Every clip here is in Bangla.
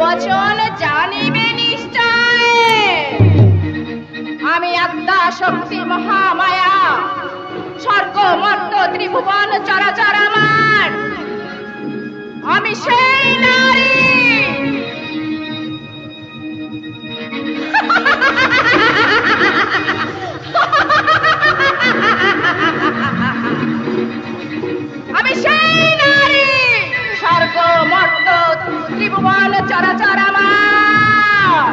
বচন জানিবে নিশ্চয়। আমি আদ্যা শক্তি মহামায়া, স্বর্গ মর্ত ত্রিভুবন চরাচর আমার। আমি সেই নারী। আমি সেই নারী, স্বর্গ মর্ত ত্রিভুবন চরাচর আমার।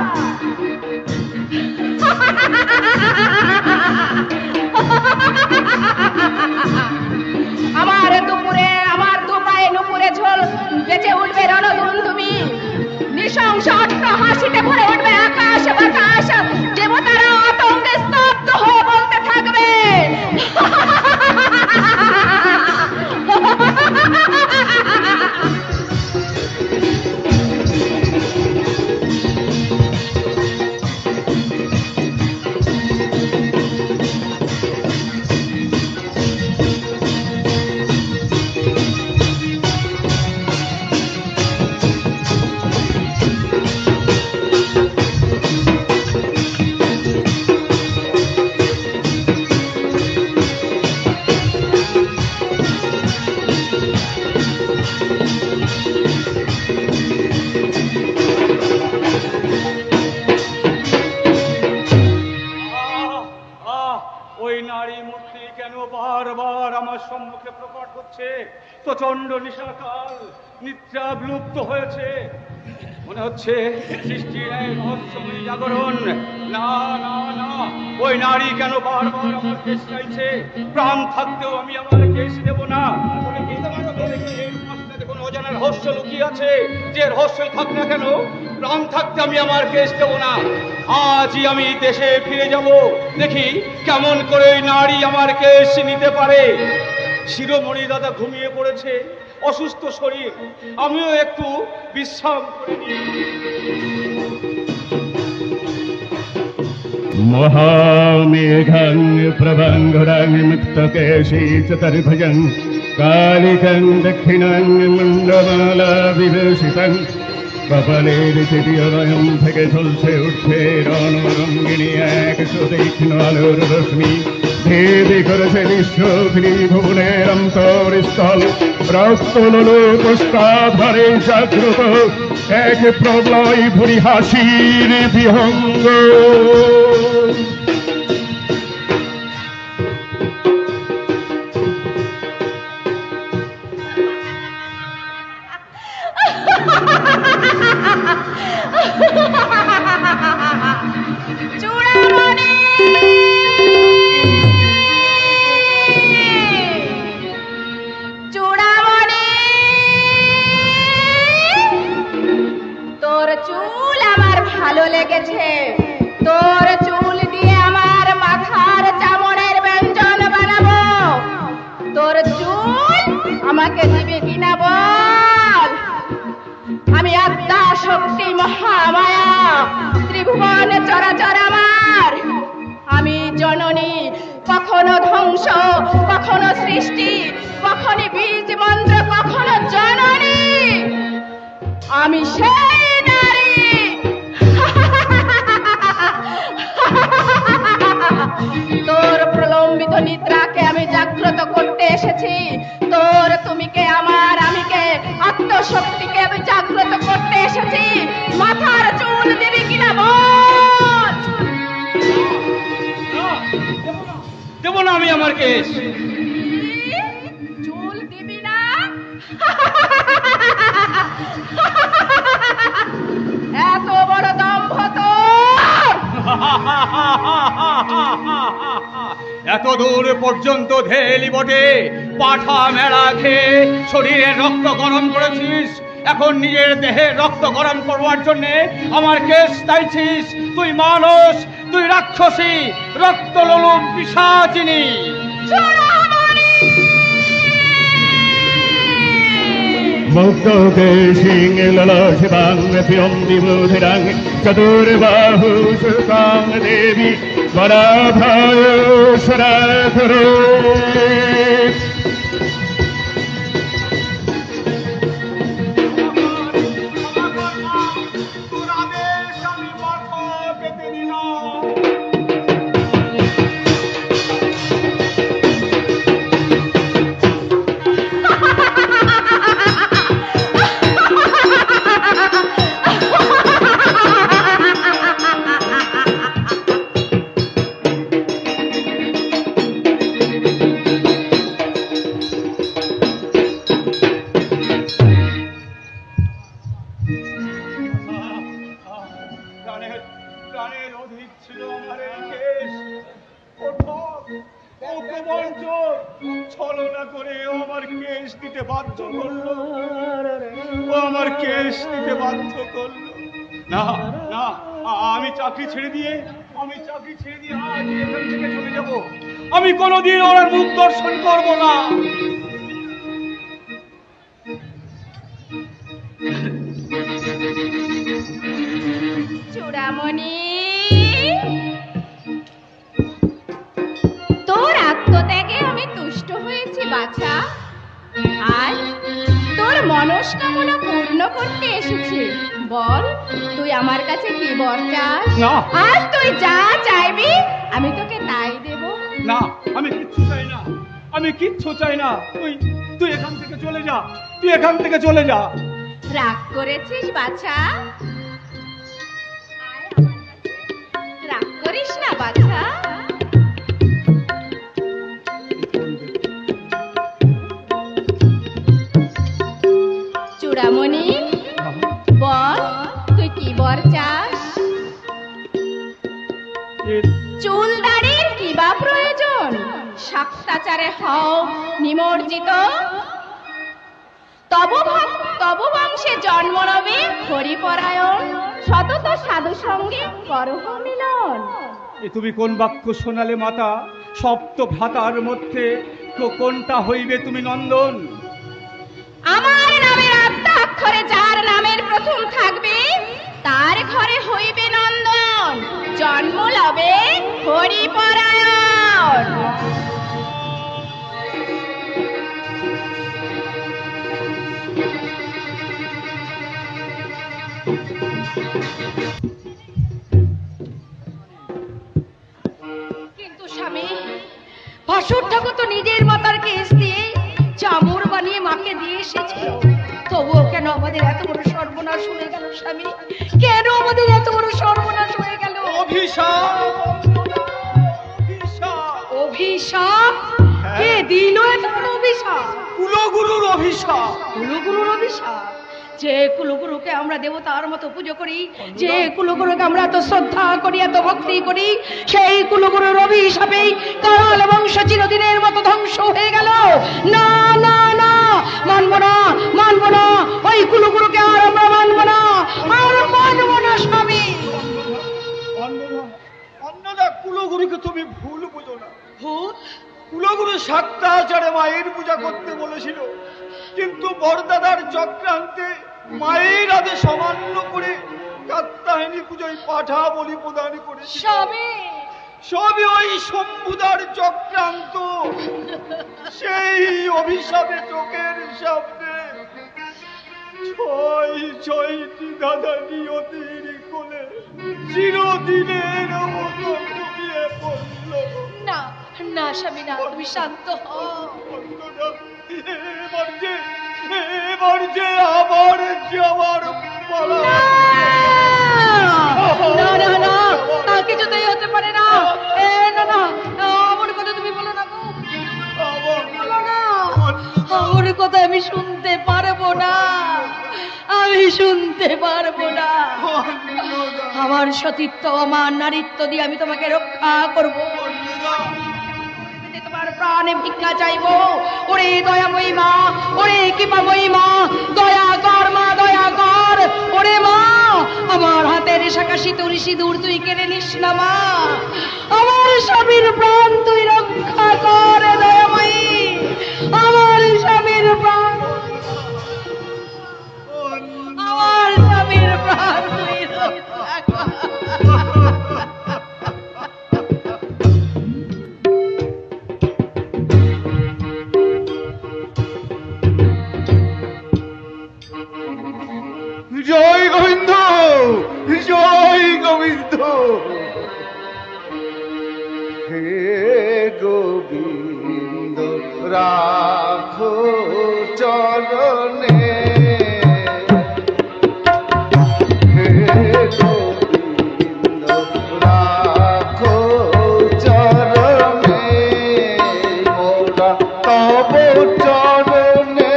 আমার দুপুরে, আমার দুপায়ে নুপুরে ঝোল বেঁচে উঠবে রণধুন্ধুমি। নৃশংস অট্ট হাসিতে ভরে উঠবে আকাশ বাতাস। দেবতারা আতঙ্কে স্তব্ধ হয়ে বলতে থাকবে, সম্মুখে প্রকট হচ্ছে। প্রচন্ড নিশাকাল, নিদ্রা বিলুপ্ত হয়েছে। মনে হচ্ছে সৃষ্টির এক রহস্যময় জাগরণ। না না না, ওই নারী কেন বারবার আমার কেস চাইছে? প্রাণ থাকতেও আমি আমার কেস দেব না। দেখুন, অজানা রহস্য লুকিয়ে আছে। যে রহস্যই থাক না কেন, প্রাণ থাকতে আমি আমার কেস দেব না। আজই আমি দেশে ফিরে যাব, দেখি কেমন করে ওই নারী আমার কেস নিতে পারে। শিরোমণি দাদা ঘুমিয়ে পড়েছে, অসুস্থ শরীর, আমিও একটু বিশ্রাম করে নিই। মহামেঘং প্রভঙ্গুরং মুক্তকেশী চতুর্ভুজং কালিকং দক্ষিণং মণ্ডমালা বিভূষিতং। কপালের তৃতীয় নয়ন থেকে ঝলসে উঠছে রণরঙ্গিনী এক সুতীক্ষ্ণ আলোর রশ্মি। ভেদে করেছে বিশ্ব ত্রিভুবনের অন্তরস্থল। রক্তলোলকস্তাধারে জাগ্রত এক প্রলয় ভরি হাসির বিহঙ্গ। চূড়ামণি, চূড়ামণি, তোর চুল আমার ভালো লেগেছে। তোর চুল দিয়ে আমার মাথার চামড়ের ব্যঞ্জন বানাবো। তোর চুল আমাকে দিবে কিনা বল। আমি আদ্যা শক্তি মহামায়া, ত্রিভুবন চরাচর আমার। আমি জননী, কখনো ধ্বংস, কখনো সৃষ্টি, কখনো বীজ মন্ত্র, কখনো জননী। আমি সেই নারী। তোর প্রলম্বিত নিদ্রাকে আমি জাগ্রত করতে এসেছি। তোর তুমিকে আমার, আমিকে, আত্মশক্তিকে আমি জাগ্রত করতে এসেছি। মাথার চুল দিবি কিনা বল। দেব না আমি আমার কেস। চুল দিবি না? এত বড় দম্ভ তোর! এত দূর পর্যন্ত ধেলি বটে। পাঠা মেলা খেয়ে শরীরে রক্ত গরম করেছিস, এখন নিজের দেহে রক্ত গরম করবার জন্য আমার কেস চাইছিস। তুই মানুষ, তুই রাক্ষসী, রক্ত লোলুপ পিশাচিনী। মুক্তকেশীং ললসিতাং বিবুধিরাং চতুর্বাহু সুতাং দেবী বরাভয় শরাধরো। প্রাণের অধিক ছিল আমার এই কেশ। ও ঠক, ও প্রবঞ্চক, ছলনা করে ও আমার কেশ দিতে বাধ্য করলো। ও আমার কেশ দিতে বাধ্য করলো। না না, আমি চাকরি ছেড়ে দিয়ে আজ এখান থেকে চলে যাব। আমি কোনোদিন ওর মুখ দর্শন করবো না। চূড়ামণি, তোর আত্মত্যাগে আমি তুষ্ট হয়েছি বাছা। আর তোর মনস্কামনা পূর্ণ করতে এসেছি। বল, তুই আমার কাছে কি বর চাস? না। আজ তুই যা চাইবি আমি তোকে তাই দেব। না, আমি কিচ্ছু চাই না, আমি কিচ্ছু চাই না। তুই এখান থেকে চলে যা, তুই এখান থেকে চলে যা। রাগ করেছিস বাছা? রাগ করিস না বাছা। চূড়ামণি, বল তুই কি বর চাস? চুল দাড়ির কি বা প্রয়োজন? শাক্তাচারে হও নিমজ্জিত। তব বংশে জন্ম নবে হরিপরায়ণ, সতত সাধু সঙ্গে করহ মিলন। তুমি কোন বাক্য শোনালে মাতা? সপ্ত ভ্রাতার মধ্যে কোনটা হইবে তুমি নন্দন? আমার নামের আদ্যাক্ষরে যার নামের প্রথম থাকবে তার ঘরে হইবে নন্দন, জন্ম লবে হরিপরায়ণ। কিন্তু স্বামী, ভাসুর ঠাকুর তো নিজের মাতার কেস দিয়ে চামড় বানিয়ে মাকে দিয়ে এসেছিল। তবুও কেন আমাদের এত বড় সর্বনাশ হয়ে গেল স্বামী? কেন আমাদের এত বড় সর্বনাশ হয়ে গেল? অভিশাপ? কে দিল এত বড় অভিশাপ? কুলগুরুর অভিশাপ। কুলগুরুর অভিশাপ? যে কুলগুরুকে আমরা দেবতার মতো পুজো করি, যে কুলগুরুকে আমরা এত শ্রদ্ধা করি, এত ভক্তি করি, সেই কুলগুরুর অভিশাপেই কাল বংশ চিরদিনের মতো ধ্বংস হয়ে গেল। না না না, মানব না, মানব না, ওই কুলগুরুকে আর আমরা মানব না, আর মানব না স্বামী। অন্নদা, কুলগুরুকে তুমি ভুল বুঝো না। কুলগুরু শাক্তাচারে মায়ের পূজা করতে বলেছিল, কিন্তু বরদাদার চক্রান্তে মায়ের আদেশ অমান্য করে কাত্যায়নী পুজোয় পাঠা বলি প্রদান করেছে। স্বামী, সবই ওই শম্ভুদার চক্রান্ত। সেই অভিশাপে চোখের সামনে ছয়টি দাদা নিয়তির কোলে চিরদিনের মতো ডুবিয়ে পড়ল। না না স্বামী, না, তুমি শান্ত হও। এবার যে আবার যাওয়ার পালা। না না না, তা কিছুতেই হতে পারে না। না না, আমার কথা তুমি বলো না গো, বলো না। আমার কথা আমি শুনতে পারবো না, আমি শুনতে পারবো না। আমার সতীত্ব, আমার নারীত্ব দিয়ে আমি তোমাকে রক্ষা করবো। তোমার প্রাণে ভিক্ষা চাইবো। ওরে দয়াময়ী মা, ওরে কৃপাময়ী মা, দয়া কর মা, দয়া কর। ওরে মা, আমার হাতের শাকাশি তুলসী সিঁদুর তুই কেড়ে নিস না মা। আমার স্বামীর প্রাণ তুই রক্ষা কর দয়াময়ী, আমার স্বামীর প্রাণ, আমার স্বামীর প্রাণ তুই রক্ষা কর। জয় গোবিন্দ, জয় গোবিন্দ। হে গোবিন্দ রাখো চরণে, হে গোবিন্দ রাখো চরণে, মোরা তব চরণে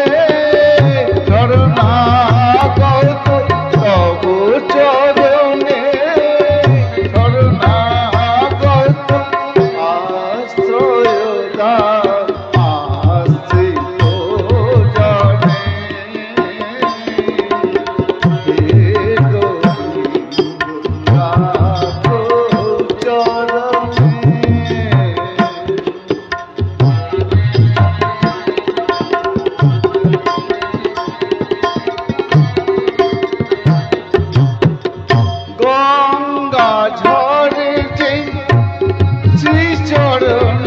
শরণাগত, তব চরণে গঙ্গা ঝরেছে শ্রীচরণ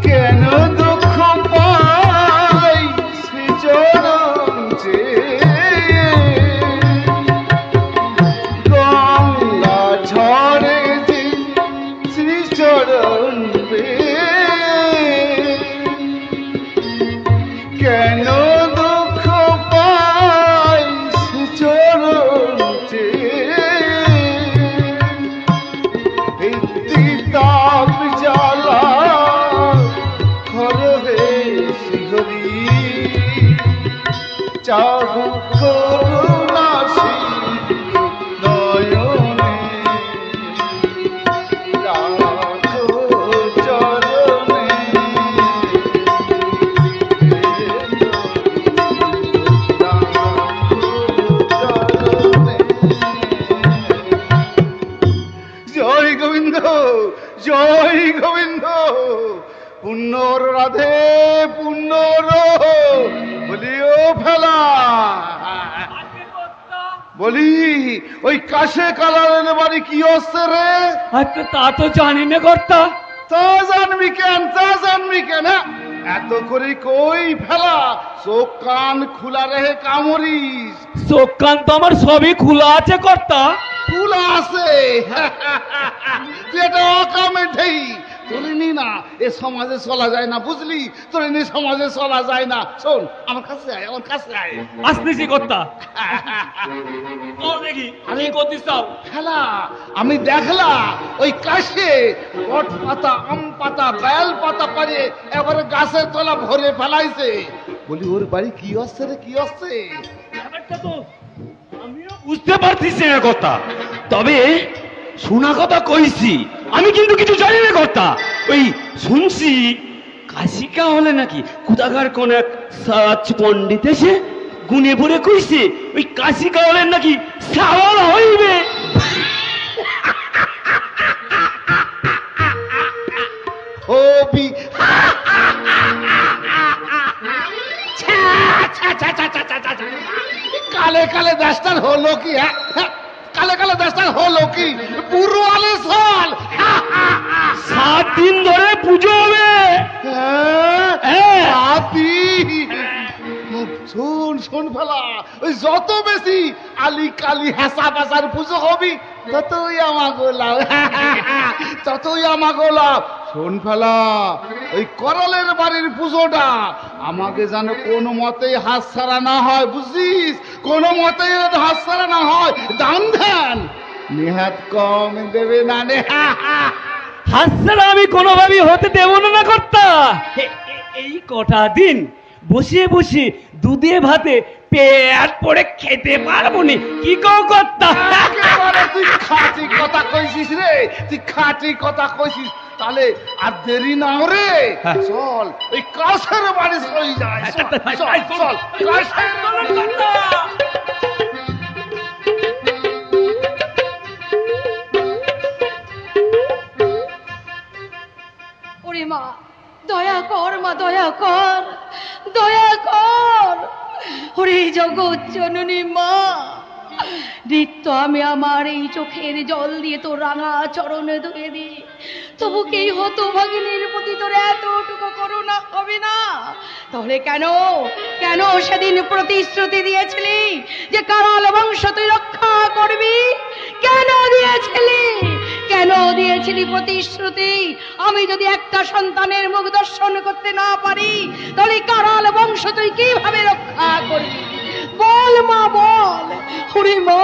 কেন দুঃখ পাই শ্রীচরণ গঙ্গা ঝরেছে শ্রীচরণ কেন দুঃখ পাই শ্রীচরণ তাপ জ্বালা খরবে শিহরি চাহু করুণাসী নয়নে রাখো চরণে জয় গোবিন্দ জয় গোবিন্দ পুণ্যর রাধে পুণ্যর বলিও ফেলা বলি ওই কাশে কালারের বাড়ি কি হচ্ছে রে আচ্ছা তা তো জানি না কর্তা তা জানবি কেন এত করে কই ফেলা চোখ কান খোলা রেহে কামড়িস চোখ কান তো আমার সবই খোলা আছে কর্তা ফুল আছে তুই এটা অকামে ঢেই তোরিনি না এ সমাজে চলা যায় না বুঝলি তোরিনি সমাজে চলা যায় না শোন আমার কাছে আয় আসতেছি কর্তা দেখি আমি করতে চাও খেলা আমি দেখলাম ওই কাশে বট পাতা আম পাতা বেল পাতা পারে এবারে গাছের তলা ভরে ফেলাইছে বলি ওর বাড়ি কি হচ্ছে রে কি হচ্ছে ব্যাপারটা তো আমিও বুঝতে পারতেছি না কথা তবে শোনা কথা কইছি আমি কিন্তু কিছু জানি না কথা ওই শুনছি কাশিকা হলে নাকি কুদাগার কোন এক সাচ পণ্ডিত এসে গুনে পড়ে কইছে ওই কাশিকা হলেন নাকি সাওয়াল হইবে হবি কালে কালে দাস্তার হলো কি কালে কালে দাস্তার হলো কি পুরো আলে চল 7 দিন ধরে পুজো হবে শোন ফেলা ওই যত বেশি আলি কালি হাসা বাসার পুজো হবি ততই আমাকে লাভ ততই আমাকে লাভ শোন ফেলা ওই করলের বাড়ির পুজোটা আমাকে যেন কোনো মতেই হাত ছাড়া না হয় বুঝছিস কোনো মতেই হাত ছাড়া না হয় দান ধ্যান নেহাত কম দেবে না নে হাত ছাড়া আমি কোনোভাবেই হতে দেব না কর্তা এই কটা দিন বসে বসে দুধে ভাতে পেট পড়ে খেতে পারবো নি কি কও কর্তা তুই খাঁটি কথা কইছিস রে তুই খাঁটি কথা কইছিস তাহলে আর দেরি না রে চল ওই কাছের বাড়ি চলে যায় চল কাছের ওরে মা দয়া কর মা দয়া কর দয়া কর ওরে জগৎ জননী মা নিত্য আমি আমার এই চোখের জল দিয়ে তোর রাঙা চরণে ধুয়ে দিই তবু কি হতো ভগিনীর প্রতি তোর এতটুকু করুণা হবে না তাহলে কেন কেন সেদিন প্রতিশ্রুতি দিয়েছিলি যে কারাল বংশ তুই রক্ষা করবি কেন দিয়েছিলি প্রতিশ্রুতি আমি যদি একটা সন্তানের মুখ দর্শন করতে না পারি তাহলে কারাল বংশ তুই কিভাবে রক্ষা করবি বল মা বল ওরে মা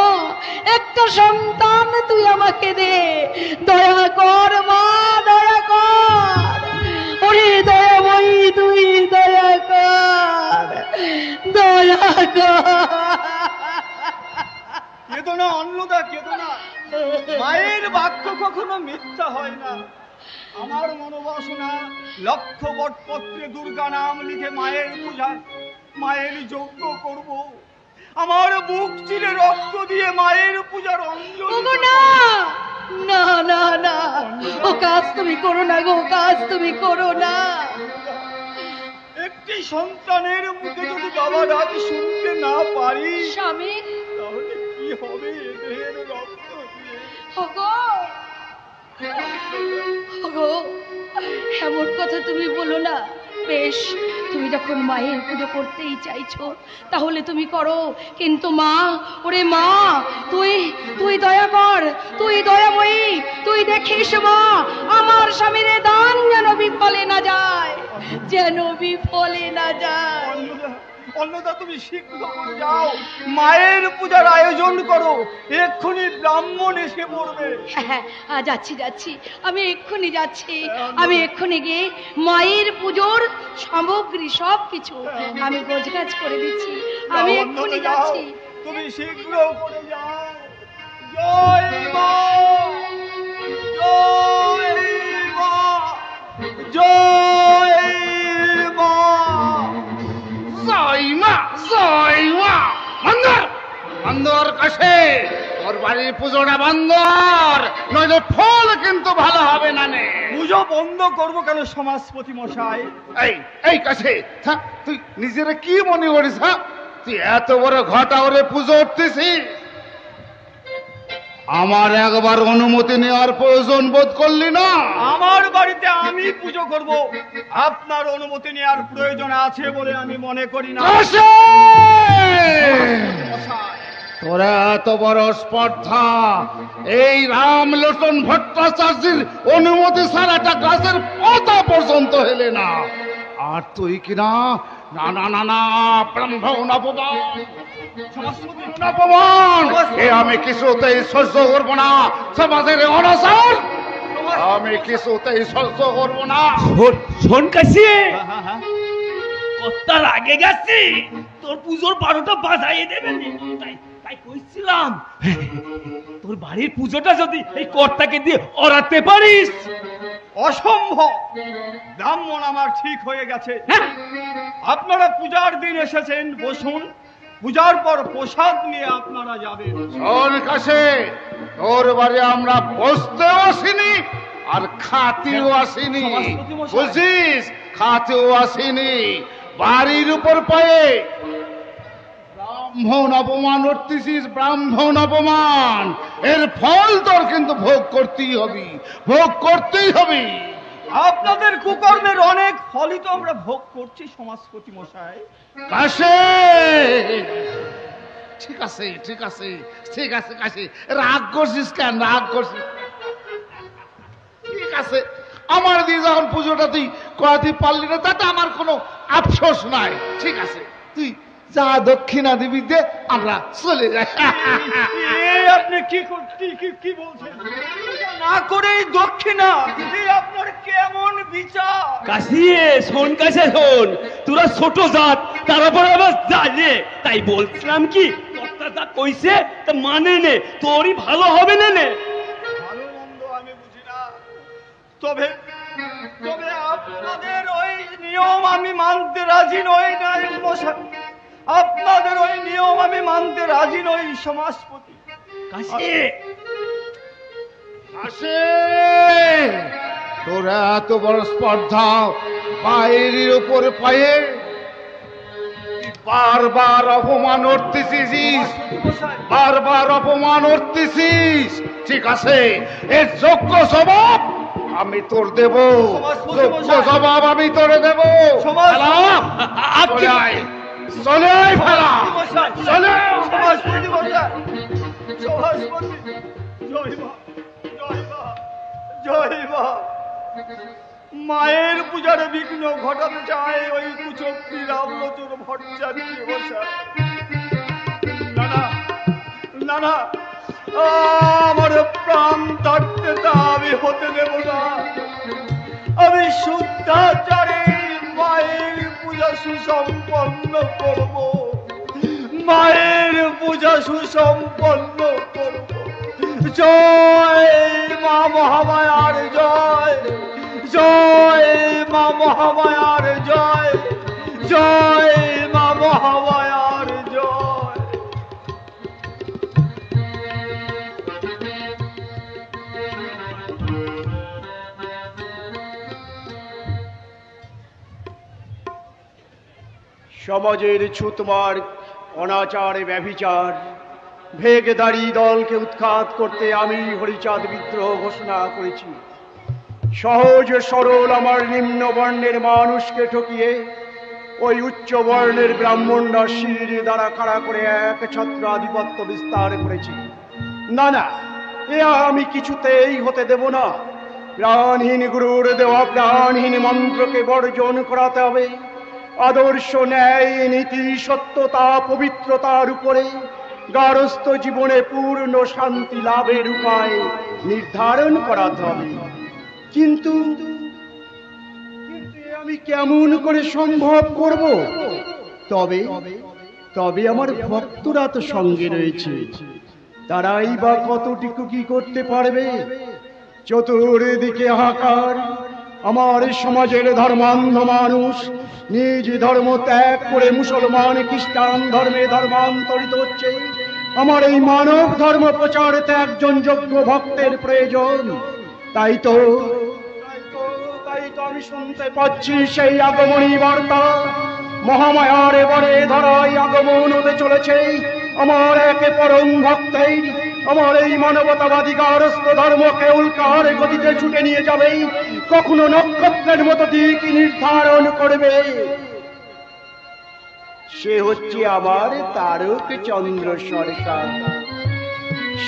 একটা সন্তান তুই আমাকে দে দয়া কর মা দয়া কর ওরে দয়াময়ী তুই দয়া কর কেঁদো না অন্নদা কেঁদো না মায়ের বাক্য কখনো মিথ্যা হয় না আমার মনোবাসনা লক্ষ বটপত্রে দুর্গা নাম লিখে মায়ের পূজায় মায়ের যজ্ঞ করব আমার বুক চিরে রক্ত দিয়ে মায়ের পূজার অঞ্জলি না না না না ও কাজ তুমি করো না গো কাজ তুমি করো না একটি সন্তানের মুখে যদি বাবা ডাক শুনতে না পারি স্বামী তাহলে ওগো ওগো, এমন কথা তুমি বলো না। বেশ, তুমি যখন মায়ের পুজো করতেই চাইছো তাহলে তুমি করো, কিন্তু মা, ওরে মা, তুই তুই দয়া কর, তুই দয়াময়ী, তুই দেখিস মা আমার স্বামীর দান যেন বিফলে না যায়, যেন বিফলে না যায়। অন্যদা, তুমি শীঘ্র করে যাও, মায়ের পূজার আয়োজন করো, এক্ষুনি ব্রাহ্মণ এসে পড়বে। হ্যাঁ, যাচ্ছি যাচ্ছি, আমি এক্ষুনি যাচ্ছি। আমি এক্ষুনি গিয়ে মায়ের পুজোর সামগ্রী সব কিছু আমি গোছগাছ করে দিচ্ছি। আমি এক্ষুনি যাচ্ছি। তুমি শীঘ্র করে যাও। জয় মা, জয় মা, জয় মা। জয় মা, জয় মা। বন্দর, বন্দর কাছে তোর বাড়ির পুজোটা বন্দর, নইলে ফল কিন্তু ভালো হবে না নে। পুজো বন্ধ করবো কেন সমাজপতি মশাই? এই কাছে তুই নিজেরা কি মনে করিস? হ্যাঁ, তুই এত বড় ঘটা ওরে পুজো উঠতেছিস, আমার একবার অনুমতি নেওয়ার প্রয়োজন বোধ করলি না? আমার বাড়িতে আমি পুজো করব, আপনার অনুমতি নেওয়ার প্রয়োজন আছে বলে আমি মনে করি না। তোরা এত বড় স্পর্ধা, এই রামলোচন ভট্টাচার্যের অনুমতি ছাড়া একটা গাছের পাতা পর্যন্ত হেলে না, আর তুই কিনা না না না না ব্রাহ্মণ অপমান, অপমান, এ আমি কিছুতেই সহ্য করবো না। সমাজের অনাচার আমি কিছুতেই সহ্য করবো না। শোন কাশি, কত লাগে গেছি, তোর পুজোর 12টা বাজাইয়ে দেবে, তাই তাই কইছিলাম তোর বাড়ির পুজোটা যদি এই কর্তাকে দিয়ে অরাতে পারিস। অসম্ভব, ব্রাহ্মণ আমার ঠিক হয়ে গেছে। আপনারা পূজার দিন এসেছেন, বসুন, পূজার পর প্রসাদ নিয়ে আপনারা যাবেন। শোন কাছে, তোর বাড়ি আমরা বসতেও আসিনি আর খাতেও আসিনি, বুঝিস? খাতেও আসিনি, বাড়ির উপর পায়ে ব্রাহ্মণ অপমান করতেছিস, ব্রাহ্মণ অপমান, এর ফল তোর কিন্তু ভোগ করতেই হবে, ভোগ করতেই হবে। আপনাদের কুকর্মের অনেক ফলই তো আমরা ভোগ করছি সমাজপতি মশাই। কাশে, ঠিক আছে ঠিক আছে ঠিক আছে কাশে, রাগ করছিস কেন? রাগ করছিস? ঠিক আছে, আমার দিয়ে যখন পুজোটা তুই করাতে পারলি না তাতে আমার কোনো আফসোস নাই। ঠিক আছে, তুই যা দক্ষিণা দিবি দে, আমরা চলে যাই। আপনি কি বলছেন? না করেই দক্ষিণা, আপনার কেমন বিচার? কাশিয়ে শোন, কাছে শোন, তোরা ছোট জাত, তারপর আবার জানে, তাই বলছিলাম কি কর্তা যা কইছে তা মানে নে, তোরই ভালো হবে না নে। ভালো মন্দ আমি বুঝি না, তবে তবে আপনাদের ওই নিয়ম আমি মানতে রাজি নই। নাই মশাই, আপনাদের ওই নিয়ম আমি মানতে রাজি নই সমাজপতি। কাশিয়ে আসে, তোরা এত বড় স্পর্ধা, বাইরের উপরে পায়ে বারবার অপমান করতেছিস, বারবার অপমান করতেছিস। ঠিক আছে, এর যোগ্য জবাব আমি তোর দেব, যোগ্য জবাব আমি তোরে দেব। চলে আয়, চলে আয় ফেলা, চলে সমাজপতি মশাই, সমাজপতি, জয় মা, জয় মা, জয় মা। মায়ের পূজার বিঘ্ন ঘটাতে চায় ওই কুচক্রী রামলোচন ভট্টাচার্য মশাই। না না না না, আমার প্রাণ থাকতে তা আমি হতে দেব না। আমি শুদ্ধাচারে মায়ের পূজা সুসম্পন্ন করব, মায়ের পূজা সুসম্পন্ন করব। জয় মা মহামায়ার জয়, জয় মা মহামায়ার জয়, জয় মা মহামায়ার জয়। সমাজের ছুতমার, অনাচার, ব্যভিচার ভেগদারি দলকে উৎখাত করতে আমি হরিচাঁদ বিদ্রোহ ঘোষণা করেছি। সহজ সরল আমার নিম্ন বর্ণের মানুষকে ঠকিয়ে ওই উচ্চ বর্ণের ব্রাহ্মণরা শির দ্বারা খাড়া করে এক ছত্র আধিপত্য বিস্তার করেছি। না না, এ আমি কিছুতেই হতে দেব না। প্রাণহীন গুরুর দেওয়া প্রাণহীন মন্ত্রকে বর্জন করাতে হবে। আদর্শ, ন্যায়, নীতি, সত্যতা, পবিত্রতার উপরে গারস্থ জীবনে পূর্ণ শান্তি লাভের উপায় নির্ধারণ করাতে হবে। কিন্তু আমি কেমন করে সম্ভব করব? তবে তবে আমার ভক্তরা তো সঙ্গে রয়েছে, তারাই বা কতটুকু কি করতে পারবে? চতুর্দিকে হাহাকার। আমার সমাজের ধর্মান্ধ মানুষ নিজ ধর্ম ত্যাগ করে মুসলমান খ্রিস্টান ধর্মে ধর্মান্তরিত হচ্ছে। আমার এই মানব ধর্ম প্রচারতে একজন যোগ্য ভক্তের প্রয়োজন। তাই তো আমি শুনতে পাচ্ছি সেই আগমনী বার্তা। মহামায়ার এবারে ধরাই আগমন হতে চলেছে আমার একে পরম ভক্তের। আমার এই মানবতাবাদী গারস্থ ধর্মকে উল্কার গতিতে ছুটে নিয়ে যাবে, কখনো নক্ষত্রের মতো দিক নির্ধারণ করবে। সে হচ্ছে আমার তারক চন্দ্র সরকার।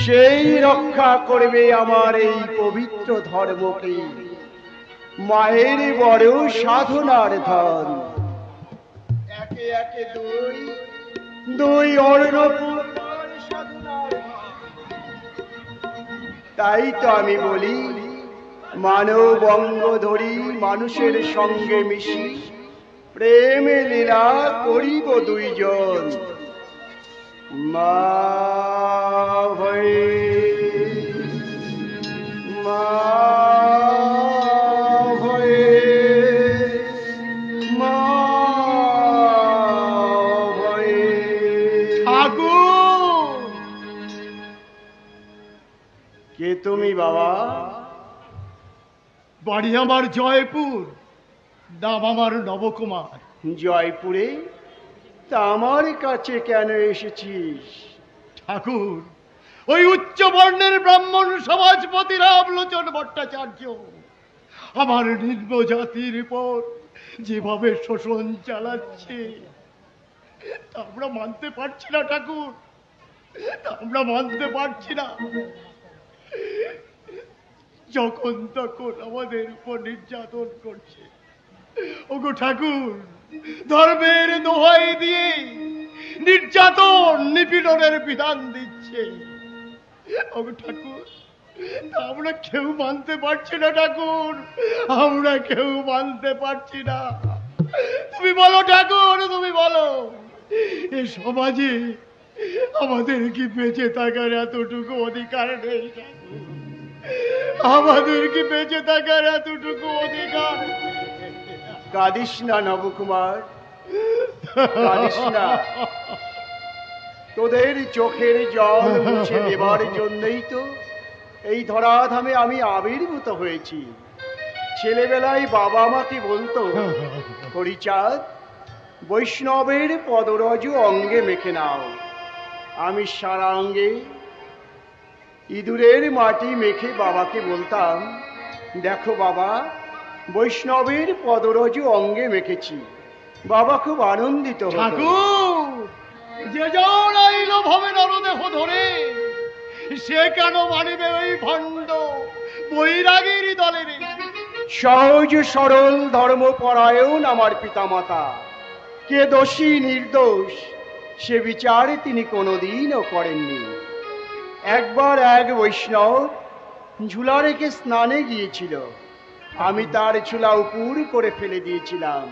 সেই রক্ষা করবে আমার এই পবিত্র ধর্মকে। মায়ের বড় সাধনার ধন। একে একে দুই দুই অর্ণপূর্ণ সাধনার ধন। তাই তো আমি বলি, মানব অঙ্গ ধরি মানুষের সঙ্গে মিশি প্রেমে লীলা করিব দুইজন। মা ভয়ে মা ভয়ে মা ভয়ে। ঠাকুর, কে তুমি বাবা? বাড়ি আমার জয়পুর, নাম আমার নবকুমার। জয়পুরে? তা আমার কাছে কেন এসেছিস? ঠাকুর, ওই উচ্চ বর্ণের ব্রাহ্মণ সমাজপতি রামলোচন ভট্টাচার্য আমার নিম্ন জাতির উপর যেভাবে শোষণ চালাচ্ছে তা আমরা মানতে পারছি না ঠাকুর, তা আমরা মানতে পারছি না। যখন তখন আমাদের উপর নির্যাতন করছে। ওগো ঠাকুর, ধর্মের দোহাই দিয়ে নির্যাতন নিপীড়নের বিধান দিচ্ছে। ওগো ঠাকুর, আমরা কেউ মানতে পারছি না ঠাকুর, আমরা কেউ মানতে পারছি না। তুমি বলো ঠাকুর, তুমি বলো, এ সমাজে আমাদের কি বেঁচে থাকার এতটুকু অধিকার নেই ঠাকুর? আমাদের কি বেঁচে থাকার এতটুকু অধিকার? কাঁদিস না নবকুমার, কাঁদিস না। তোদের চোখের জল মুছে দেবার জন্যই তো এই ধরাধামে আমি আবির্ভূত হয়েছি। ছেলেবেলায় বাবা আমাকে বলতো, হরিচাঁদ, বৈষ্ণবের পদরজ অঙ্গে মেখে নাও। আমি সারা অঙ্গে ইঁদুরের মাটি মেখে বাবাকে বলতাম, দেখো বাবা, বৈষ্ণবের পদরজ অঙ্গে মেখেছি। বাবা খুব আনন্দিত হতো। ঠাকুর, যে জন আইল ভবে নরদেহ ধরে, সে কেন মানিবে ওই ভণ্ড বৈরাগীর দলের? সহজ সরল ধর্মপরায়ণ আমার পিতামাতা, কে দোষী নির্দোষ সে বিচার তিনি কোনোদিনও করেননি। একবার এক বৈষ্ণব ঝুলা রেখে স্নানে গিয়েছিল। আমি তার ঝুলা উপুর করে ফেলে দিয়েছিলাম।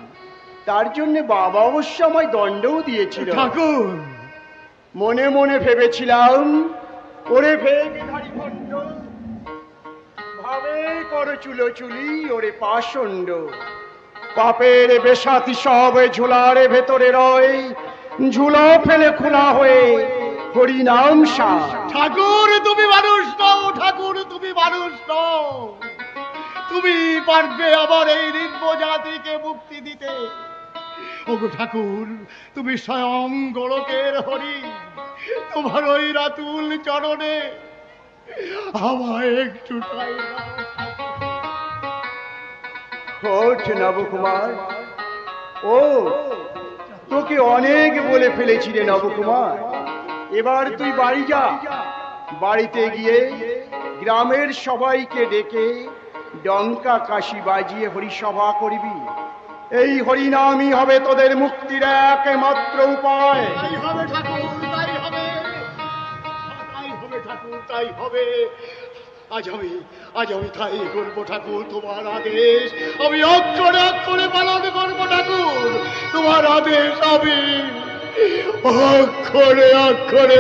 তার জন্য বাবা অবশ্য আমায় দণ্ডও দিয়েছিল। ঠাকুর, মনে মনে ভেবেছিলাম, ওরে ভেগধারী ভণ্ড, ভাবে কর চুলোচুলি ওরে পাষণ্ড। পাপের বেশাতি সব ঝোলার ভেতরে রয়, ঝুলা ফেলে খোলা হয়ে হরিনাম সার। ঠাকুর তুমি মানুষ নও, ঠাকুর তুমি মানুষ নও। তুমি পারবে আবার এই নিম্ন জাতিকে মুক্তি দিতে। ওগো ঠাকুর, তুমি স্বয়ং গোলকের হরি, তোমার ওই রাতুল চরণে আমায় একটু ওঠ নবকুমার, ও তোকে অনেক বলে ফেলেছি রে নবকুমার। এবার তুই বাড়ি যা, বাড়িতে গিয়ে গ্রামের সবাইকে ডেকে ডঙ্কা কাশি বাজিয়ে হরিসভা করবি। এই হরিনামই হবে তোদের মুক্তির একমাত্র উপায়। তাই হবে ঠাকুর, তাই হবে, তাই হবে ঠাকুর, তাই হবে। আজ আমি তাই করবো ঠাকুর, তোমার আদেশ আমি অক্ষরে অক্ষরে পালন করবো ঠাকুর। তোমার আদেশ আমি অক্ষরে অক্ষরে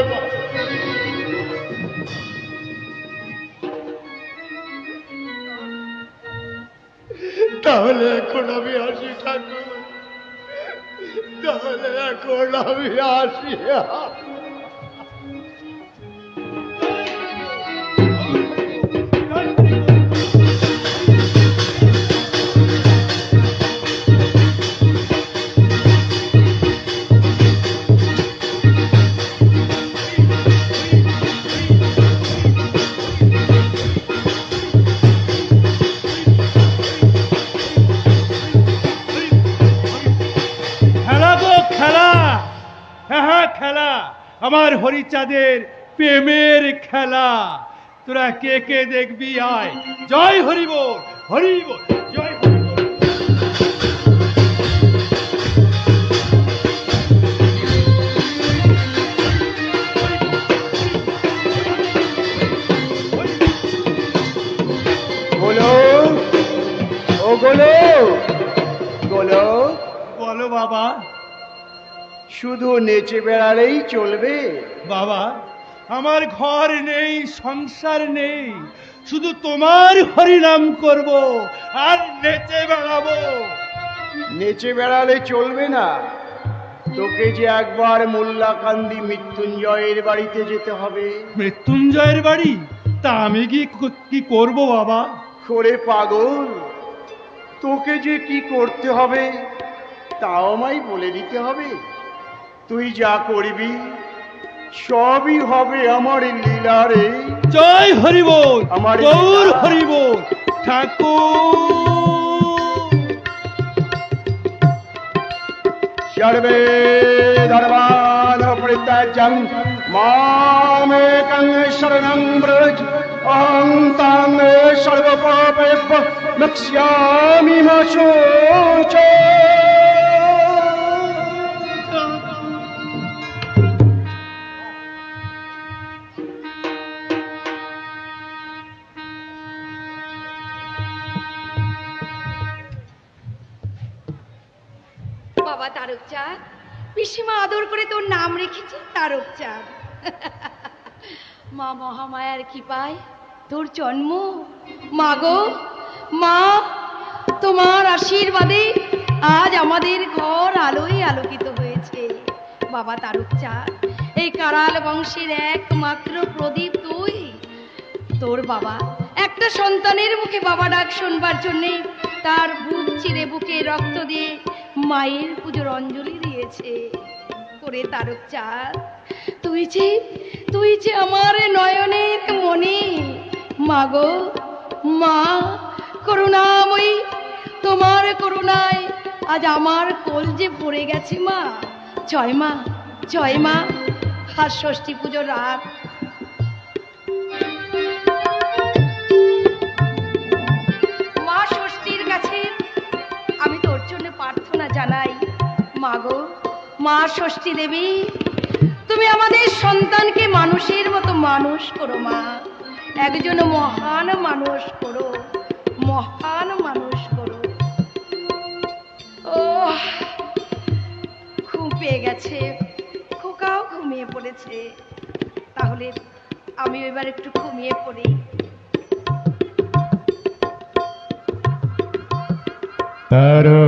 তাহলে এখন আমি আসি ঠাকুর, তাহলে এখন আমি আসি। আমার হরিচাঁদের প্রেমের খেলা, তোরা কে কে দেখবি আয়। জয় হরি বল, হরি বল, জয় হরি বল। গোলো, ও গোলো, গোলো, বলো বাবা। শুধু নেচে বেড়ালেই চলবে? বাবা, আমার ঘর নেই, সংসার নেই, শুধু তোমার হরিনাম করব আর নেচে বেড়াবো। নেচে বেড়ালে চলবে না, তোকে যে একবার মোল্লাকান্দি মৃত্যুঞ্জয়ের বাড়িতে যেতে হবে। মৃত্যুঞ্জয়ের বাড়ি? তা আমি কি করব বাবা? করে পাগল, তোকে যে কি করতে হবে তাও আমায় বলে দিতে হবে। তুই যা করবি সবই হবে আমার লীলারে। জয় হরি বল, আমার গৌর হরি বল। ঠাকুর সর্বে ধর্মান পরিত্যাজ্যং মামেকং শরণং ব্রজ, অহং তাং সর্বপাপেভ্যো মোক্ষ্যামি মা শুচি। বাবা তারকচাঁদ, পিসিমা আদর করে তোর নাম রেখেছে তারকচাঁদ। মা মহামায়ার কৃপায় তোর জন্ম। মা গো মা, তোমার আশীর্বাদে আজ আমাদের ঘর আলোয় আলোকিত হয়েছে। বাবা তারকচাঁদ, এই কারাল বংশের একমাত্র প্রদীপ তুই। তোর বাবা একটা সন্তানের মুখে বাবা ডাক শুনবার জন্যে তার বুক চিরে বুকে রক্ত দিয়ে মায়ের পুজোর অঞ্জলি দিয়েছে। করে তারকচাঁদ, তুই যে আমার নয়নের মনে। মা গো মা, করুণাময়ী, তোমার করুণায় আজ আমার কোল যে ভরে গেছে। মা জয় মা, জয় মা। আর ষষ্ঠী পুজোর রাত মা ষষ্ঠীর কাছে আমি তোর জন্য প্রার্থনা জানাই। মা গো মা ষষ্ঠী দেবী, তুমি আমাদের সন্তানকে মানুষের মতো মানুষ করো মা। একজন মহান মানুষ করো, মহান মানুষ করো। ও ঘুম পেয়ে গেছে, খোকাও ঘুমিয়ে পড়েছে। তাহলে আমি এবার একটু ঘুমিয়ে পড়ি। তারো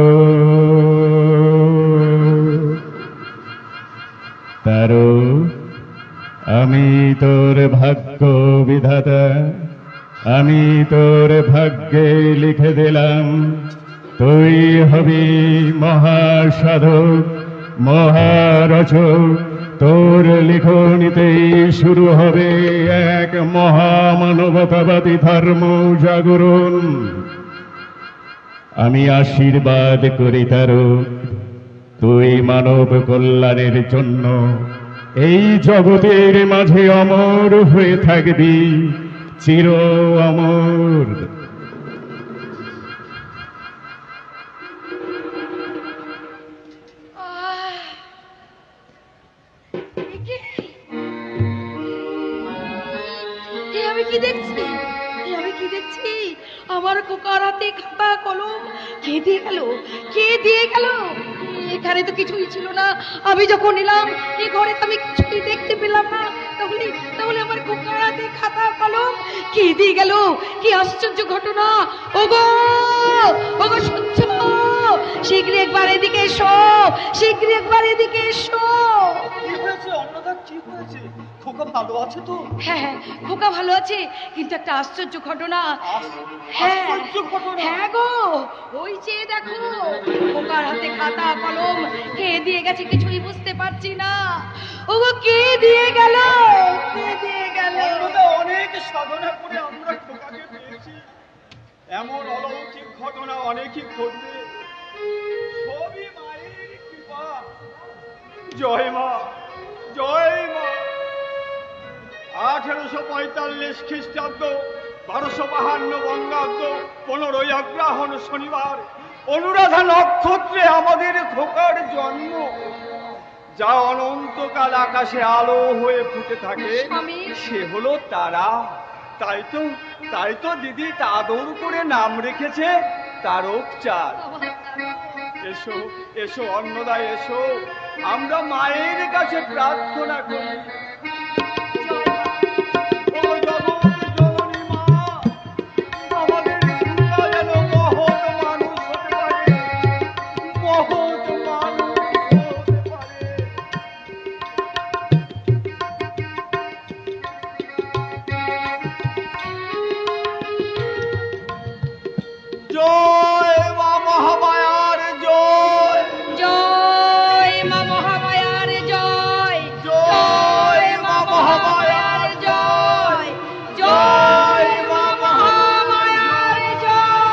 আমি তোর ভাগ্য বিধাতা, আমি তোর ভাগ্যে লিখে দিলাম তুই হবি মহাসাধক, মহারচক, তোর লিখনিতেই শুরু হবে এক মহামানবতাবাদী ধর্ম জাগরণ। আমি আশীর্বাদ করি তারক, তুই মানব কল্যাণের জন্য এই জগতের মাঝে অমর হয়ে থাকবি, চির অমর। আমি কি দেখছি, আমি কি দেখছি? আমার খোকার হাতে খাতা কলম কে দিয়ে গেল, কে দিয়ে গেল? এখানে তো কিছুই ছিল না। আমি যখন এলাম এই ঘরে তো আমি কিছুই দেখতে পেলাম না। তাহলে তাহলে আমার খোকার হাতে খাতা কলম কে দিয়ে গেল? কি আশ্চর্য ঘটনা! ওগো ওগো সহ্য, শীঘ্রই একবার এদিকে এসো, শীঘ্রই একবার এদিকে এসো। কি হয়েছে অন্নদা, কি হয়েছে? খোকা ভালো আছে তো? হ্যাঁ হ্যাঁ, খোকা ভালো আছে, কিন্তু একটা আশ্চর্য ঘটনা। হ্যাঁ আশ্চর্য ঘটনা? হ্যাঁ গো, ওই যে দেখো খোকার হাতে খাতা কলম কে দিয়ে গেছে কিছুই বুঝতে পারছি না। ওগো কে দিয়ে গেল, কে দিয়ে গেল? অন্নদা, অনেক সাধনা করে আমরা খোকাকে পেয়েছি। এমন অলৌকিক ঘটনা অনেকই ঘটবে, সবই মায়ের কৃপা। জয় মা, জয় মা। 1845 খ্রিস্টাব্দ, 1252 বঙ্গাব্দ, 15ই অগ্রহায়ণ শনিবার, অনুরাধা নক্ষত্রে আমাদের খোকার জন্ম। যা অনন্তকাল আকাশে আলো হয়ে ফুটে থাকে সে হলো তারা। তাই তো দিদি আদর করে নাম রেখেছে তারক চাঁদ। এসো এসো অন্নদা, এসো, আমরা মায়ের কাছে প্রার্থনা করি। জয় মা মহামায়ার জয়, জয় মা মহামায়ার জয়, জয় মা মহামায়ার জয়, জয় মা মহামায়ার জয়।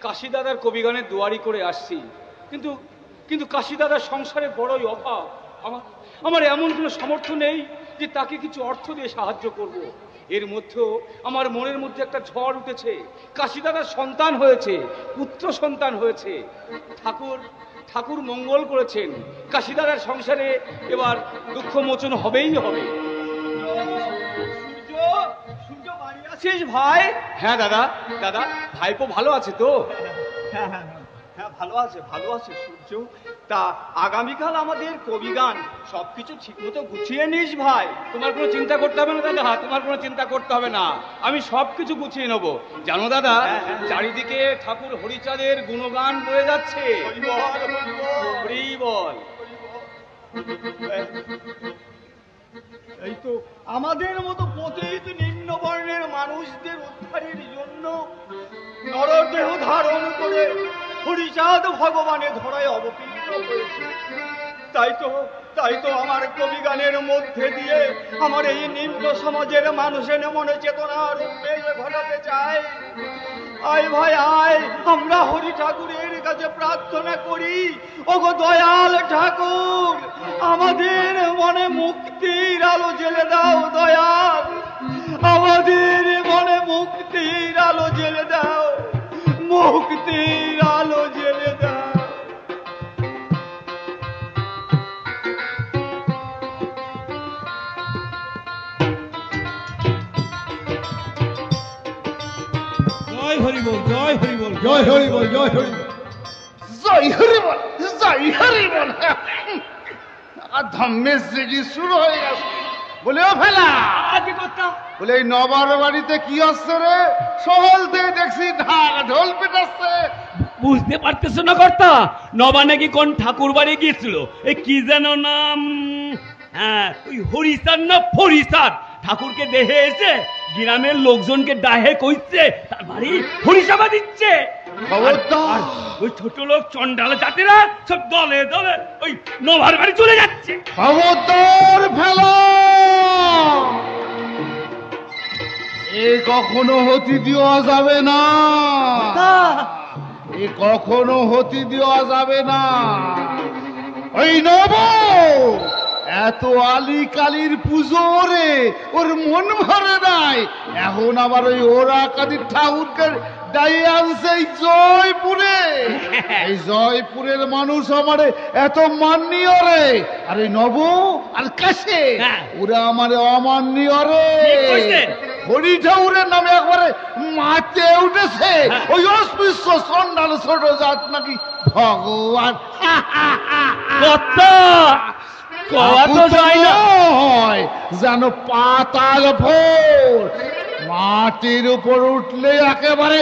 কাশী দাদার কবিগানের দুয়ারি করে আসছি, কিন্তু কিন্তু কাশী দাদার সংসারে বড়ই অভাব। আমার এমন কোনো সামর্থ্য নেই যে তাকে কিছু অর্থ দিয়ে সাহায্য করব। এর মধ্যেও আমার মনের মধ্যে একটা ঝড় উঠেছে। কাশী দাদার সন্তান হয়েছে, পুত্র সন্তান হয়েছে। ঠাকুর মঙ্গল করেছেন, কাশী দাদার সংসারে এবার দুঃখ মোচন হবেই হবে। সূর্য বাড়ি আছিস ভাই? হ্যাঁ দাদা, ভাইপো ভালো আছে তো? হ্যাঁ হ্যাঁ হ্যাঁ, ভালো আছে সূর্য। তা আগামীকাল আমাদের কবিগান, সবকিছু ঠিক মতো গুছিয়ে নিস ভাই। তোমার কোনো চিন্তা করতে হবে না দাদা, তোমার কোনো চিন্তা করতে হবে না, আমি সবকিছু গুছিয়ে নেবো। জানো দাদা, চারিদিকে ঠাকুর হরিচাঁদের গুণগান বয়ে যাচ্ছে। হরি বল। এই তো আমাদের মতো পতিত নিম্ন বর্ণের মানুষদের উদ্ধারের জন্য নরদেহ ধারণ করে হরিচাঁদ ভগবানের ধরায় অবতীর্ণ হয়েছে। তাই তো আমার কবিগানের মধ্যে দিয়ে আমার এই নিম্ন সমাজের মানুষের মনে চেতনার উন্মেষ ঘটাতে চাই। আয় ভাই আয়, আমরা হরি ঠাকুরের কাছে প্রার্থনা করি। ওগো দয়াল ঠাকুর, আমাদের মনে মুক্তির আলো জ্বেলে দাও দয়াল, আমাদের মনে মুক্তির আলো জ্বেলে দাও, মুক্তির আলো জ্বেলে দাও। জয় হরি বল, জয় হরি বল, জয় হরি বল, জয় হরি বল, জয় হরি বল, জয় হরি বল। আর ধর্মের জিগি শুরু হয়ে গেছে। বলে ও ফেলা আগে কথা বলে এই নবার বাড়িতে কি হচ্ছে রে? সহলতে দেখছি ঢোল পেটাচ্ছে। বুঝতে পারতেছ না কর্তা? নবা নাকি কোন ঠাকুর বাড়ি গিয়েছিল, এই কি যেন নাম, হ্যাঁ ওই হরিসার না ফরিসার ঠাকুরকে দেখে এসে গ্রামের লোকজনকে ডাহে কইছে তার বাড়ি হরিসাবা দিচ্ছে। খবরদার! ওই ছোট লোক চন্ডাল জাতিরা সব দলে দলে ওই নভার বাড়ি চলে যাচ্ছে। খবরদার ফেলা! এ কখনো হতে দেওয়া যাবে না, এ কখনো হতে দেওয়া যাবে না। ওই নব এত আলি কালির পুজো রে ওর মন ভরে নাই, এখন আবার ওই ওরা কাদির ঠাকুরকে ডাইয়ে আনছে এই জয়পুরে। এই জয়পুরের মানুষ আমারে এত মাননীয় রে, আর এই নব আর কাছে ওরা আমারে অমাননীয় রে। হরি ঠাকুরের নামে একবারে মাতে উঠেছে ওই অস্পৃশ্য সন্ডাল ছোট জাত নাকি ভগবান। যেন পাতাল ভোর, মাটির উপর উঠলে একেবারে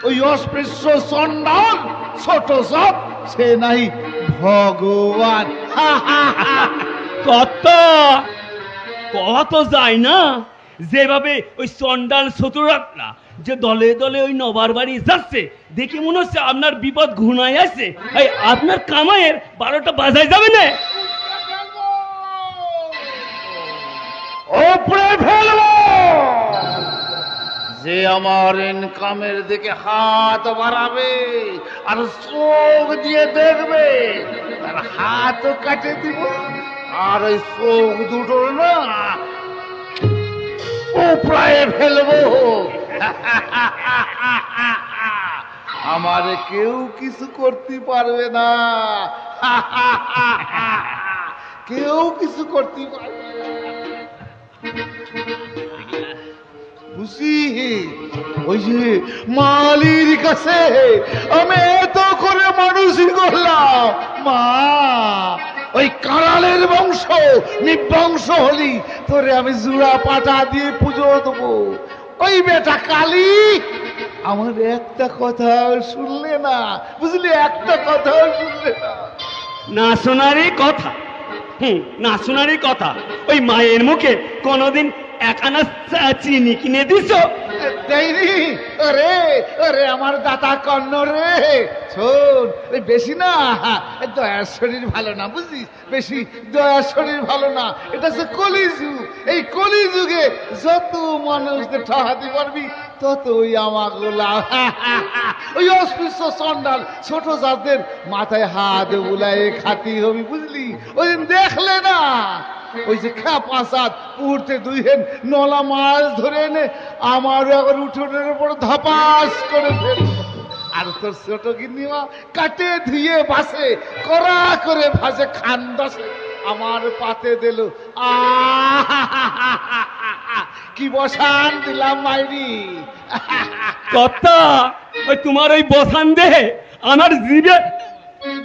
ওই অস্পৃশ্য সন্ডাল ছোট সব সে নাই ভগবান। কত কত যায় না, যেভাবে ওই চন্ডাল শত্রুরা যে দলে দলে ওই নবার বাড়ি যাচ্ছে দেখে মনে হচ্ছে আপনার বিপদ ঘুনায় আছে। আপনার কামাইয়ের 12টা বাজায় যাবে না। ওপরে ফেলবো যে আমার ইনকামের দিকে হাত বাড়াবে আর চোখ দিয়ে দেখবে তার হাতও কাটে দিব, আর ওই চোখ দুটো না উপরে ফেলবো। আমারে কেউ কিছু করতে পারবে না, কেউ কিছু করতে পারবে না। বুঝি ওই যে মালির কাছে আমি এত করে মানুষই করলাম, মা ওই কারালের বংশ নিবংশ হলি তোরে আমি জুড়া পাটা দিয়ে পুজো দেবো। ওই বেটা কালী আমার একটা কথা শুনলে না, বুঝলি, একটা কথা শুনলে না। না শোনারই কথা, না শোনারই কথা। ওই মায়ের মুখে কোনোদিন 1 আনা চিনি কিনে দিছ? দেয়নি। ওরে ওরে আমার দাতা কর্ণ রে, শোন ওই বেশি না দয়ার শরীর ভালো না, বুঝিস, বেশি দয়ার শরীর ভালো না। এটা হচ্ছে কলিযুগ, এই কলিযুগে যত মানুষদের ঠকাতে পারবি ততই আমার গোলাম। ওই অস্পৃশ্য চন্ডাল ছোট জাতদের মাথায় হাত বুলাই খাতি হবি, বুঝলি। ওই দিন দেখলে না ওই যে খেপা সাত মুহূর্তে 2 হেন নলা মাছ ধরে এনে আমার আবার উঠোনের উপর ধাপাস করে ফেল, আর তোর ছোট গিন্নিমা কাটে ধুয়ে বাসে কড়া করে ভাসে খান্দাসে আমার পাতে দিল। কি বসান দিলাম মাইরি। কথা ওই তোমার ওই বসান দেহে আমার জিভে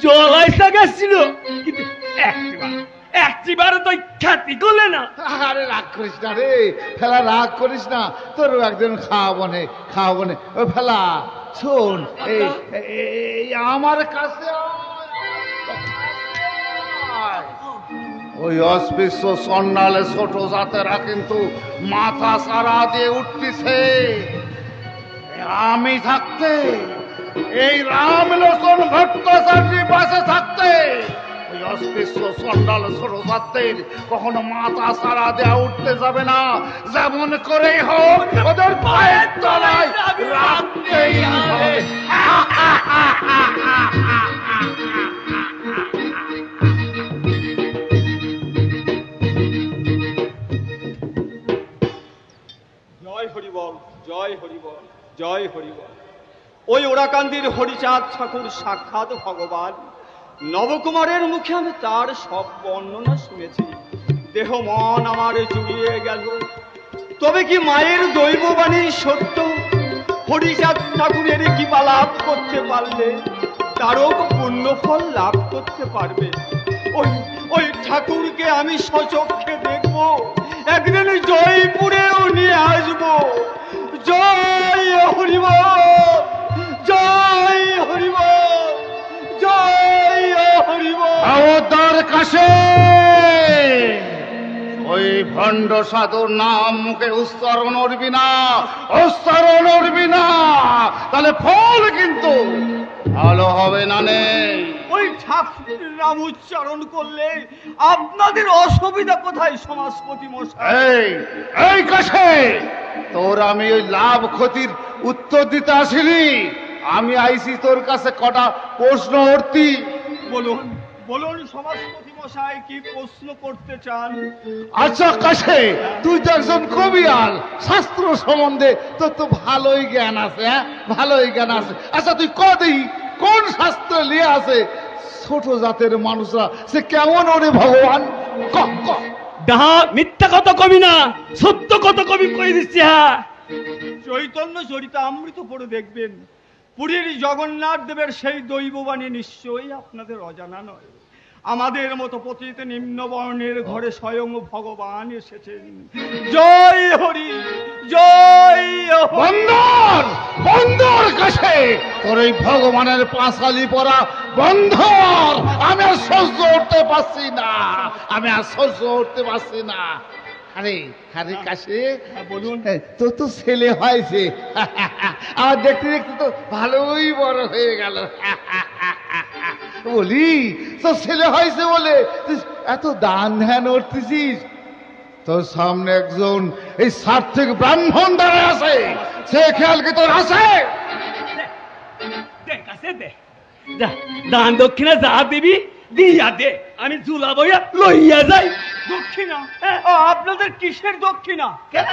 জল আইসা গেছিল, কিন্তু একটিবার তো খ্যাতি করলে না। আরে রাগ করিস না রে ফেলা, রাগ করিস না, তোরও একদিন খাওয়াবো নে, খাওয়াবো নে। ও ফেলা শোন, এই আমার কাছে ওই অস্পৃশ্য সন্ন্যালে ছোট জাতেরা কিন্তু মাথা সারা দিয়ে উঠতেছে। আমি থাকতে, এই রামলোচন ভট্টাচার্য পাশে থাকতে ওই অস্পৃশ্য সন্ন্যাল ছোট জাতের কখনো মাথা সারা দেয়া উঠতে যাবে না। যেমন করেই হোক ওদের পায়ের তলায় রাখতেই হবে। জয় হরিবল, জয় হরিবল, জয় হরিবল। ওই ওরাকান্দির হরিচাঁদ ঠাকুর সাক্ষাৎ ভগবান। নবকুমারের মুখে আমি তার সব বর্ণনা শুনেছি, দেহ মন আমার জুড়িয়ে গেল। তবে কি মায়ের দৈববাণী সত্য? হরিচাঁদ ঠাকুরের কি পালাপ করতে পারলে তারক পুণ্য ফল লাভ করতে পারবে। ওই ওই ঠাকুরকে আমি সচক্ষে দেখবো, একদিন জয়পুরেও নিয়ে আসবো। জয় হরিবল, জয় হরিবল, জয় হরিবল। খবরদার কাছে ওই ভণ্ড সাধুর নাম মুখে উচ্চারণ করবি না, উচ্চারণ করবি না, তাহলে ফল কিন্তু ভালো হবে না। নেই ওই ঠাকুরের নাম উচ্চারণ করলে আপনাদের অসুবিধা কোথায় সমাজপতি মশাই? এই এই কাছে তোর আমি ওই লাভ ক্ষতির উত্তর দিতে আসিনি, আমি আইছি তোর কাছে কটা প্রশ্ন করতি। বলুন বলুন সমাজপতি মশাই, কি প্রশ্ন করতে চান? আচ্ছা কাছে, তুই তো একজন কবিয়াল, শাস্ত্র সম্বন্ধে তোর তো ভালোই জ্ঞান আছে, হ্যাঁ ভালোই জ্ঞান আছে। আচ্ছা তুই কদি কোন শাস্ত্রে লিয়ে আছে ছোট জাতের মানুষরা সে কেমন ওরে ভগবান? ক ক ডাহা মিথ্যা কথা কবি না, সত্য কথা কবি কই দিচ্ছি। হ্যাঁ, চৈতন্য চরিতামৃত পড়ে দেখবেন, পুরীর জগন্নাথ দেবের সেই দৈববাণী নিশ্চয়ই আপনাদের অজানা নয়। আমাদের মতো পতিত নিম্নবর্ণের ঘরে স্বয়ং ভগবান এসেছেন। জয় হরি, জয় হরি। বন্দর বন্দর কাছে তোর এই ভগবানের পাঁচালি পরা বন্ধর আমি আর সহ্য করতে পারছি না, আমি আর সহ্য করতে পারছি না। আরে আরে কাছে বলুন। তোর তো ছেলে হয়েছে, আমার দেখতে দেখতে তো ভালোই বড় হয়ে গেল। বলি তোর ছেলে হয়েছে বলে তুই এত দান ধ্যান করতেছিস, তোর সামনে একজন এই সার্থক ব্রাহ্মণ দাঁড়ায় আছে, সে খেয়াল কি তোর আছে? দে কাছে দে, যা দান দক্ষিণা যা দিবি দিয়া দে, আমি জুলা বইয়া লইয়া যাই। দক্ষিণা? আপনাদের কিসের দক্ষিণা? কেন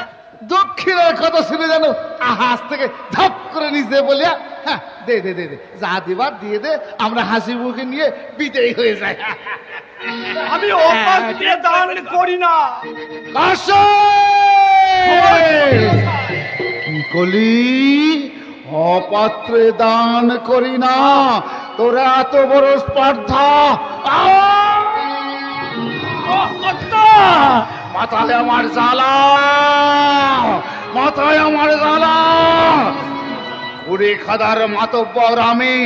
দক্ষিণের কথা শুনে জানো আহাজ থেকে ধাপ করে নিচে বলিয়া, হ্যাঁ দে দে দে দে, যা দিবার দিয়ে দে, আমরা হাসি মুখে নিয়ে বিদেয় হয়ে যাই। আমি অপাত্রে দান করি না। কাছে কি কলি? অপাত্রে দান করি না? তোরা এত বড় স্পর্ধা! মাথায় আমার জ্বালা, মাথায় আমার জ্বালা। কুড়ি খাদার মাতব্বর আমি,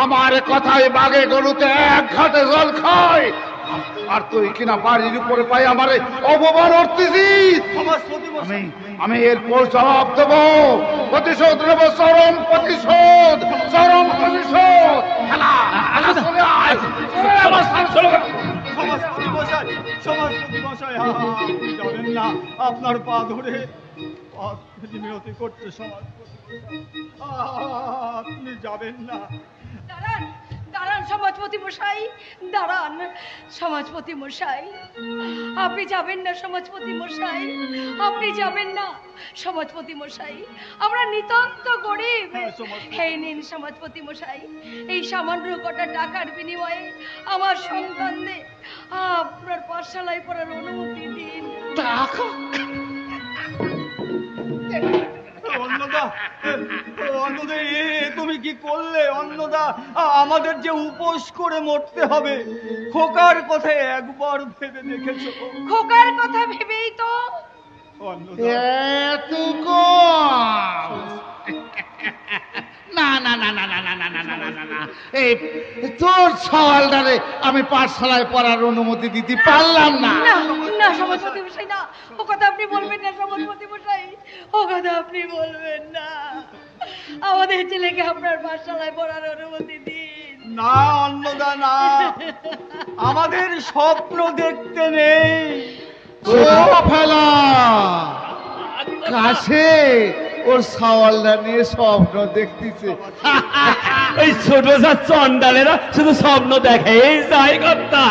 আমার কথায় বাগে গরুতে এক ঘাটে জল খায়, আর তুই কিনা বাড়ির উপরে পাই আমার অপমান করতেছিস। সমাজপতি মশাই, আমি এরপর জবাব দেব, প্রতিশোধ নেব, চরম প্রতিশোধ, চরম প্রতিশোধ। চলে আয়, চলে আমার সাথে চলে। সমাজপতি মশাই, সমাজপতি মশাই, আপনি যাবেন না, আপনার পা ধরে মিনতি করতে সমাজপতি মশাই, আপনি যাবেন না। দাঁড়ান দাঁড়ান সমাজপতি মশাই, দাঁড়ান সমাজপতি মশাই, আপনি যাবেন না সমাজপতি মশাই, আপনি যাবেন না সমাজপতি মশাই, আমরা নিতান্ত গরিব। এই নিন সমাজপতি মশাই, এই সামান্য কটা টাকার বিনিময়ে আমার সন্তানদের আপনার পাঠশালায় পড়ার অনুমতি দিন। অন্নদা, অন্নদা, তুমি কি করলে? অন্নদা, আমাদের যে উপোস করে মরতে হবে, খোকার কথা একবার ভেবে দেখেছো? খোকার কথা ভেবেই তো এত কম? না না না না না না না না না না না না, এই তোর সওয়ালটারে আমি পাঠশালায় পড়ার অনুমতি দিতে পারলাম না। না না সমাজপতি মশাই, না, ও কথা আপনি বলবেন না সমাজপতি মশাই, ও কথা আপনি বলবেন না। আমাদের ছেলেকে আপনার পাঠশালায় পড়ার অনুমতি দিন। না অন্নদা, না, আমাদের স্বপ্ন দেখতে নেই। ফেলা কাছে ওর সওয়ালটা নিয়ে স্বপ্ন দেখতেছে। এই ছোট যা চন্ডালেরা শুধু স্বপ্ন দেখে, এই যাই কথা।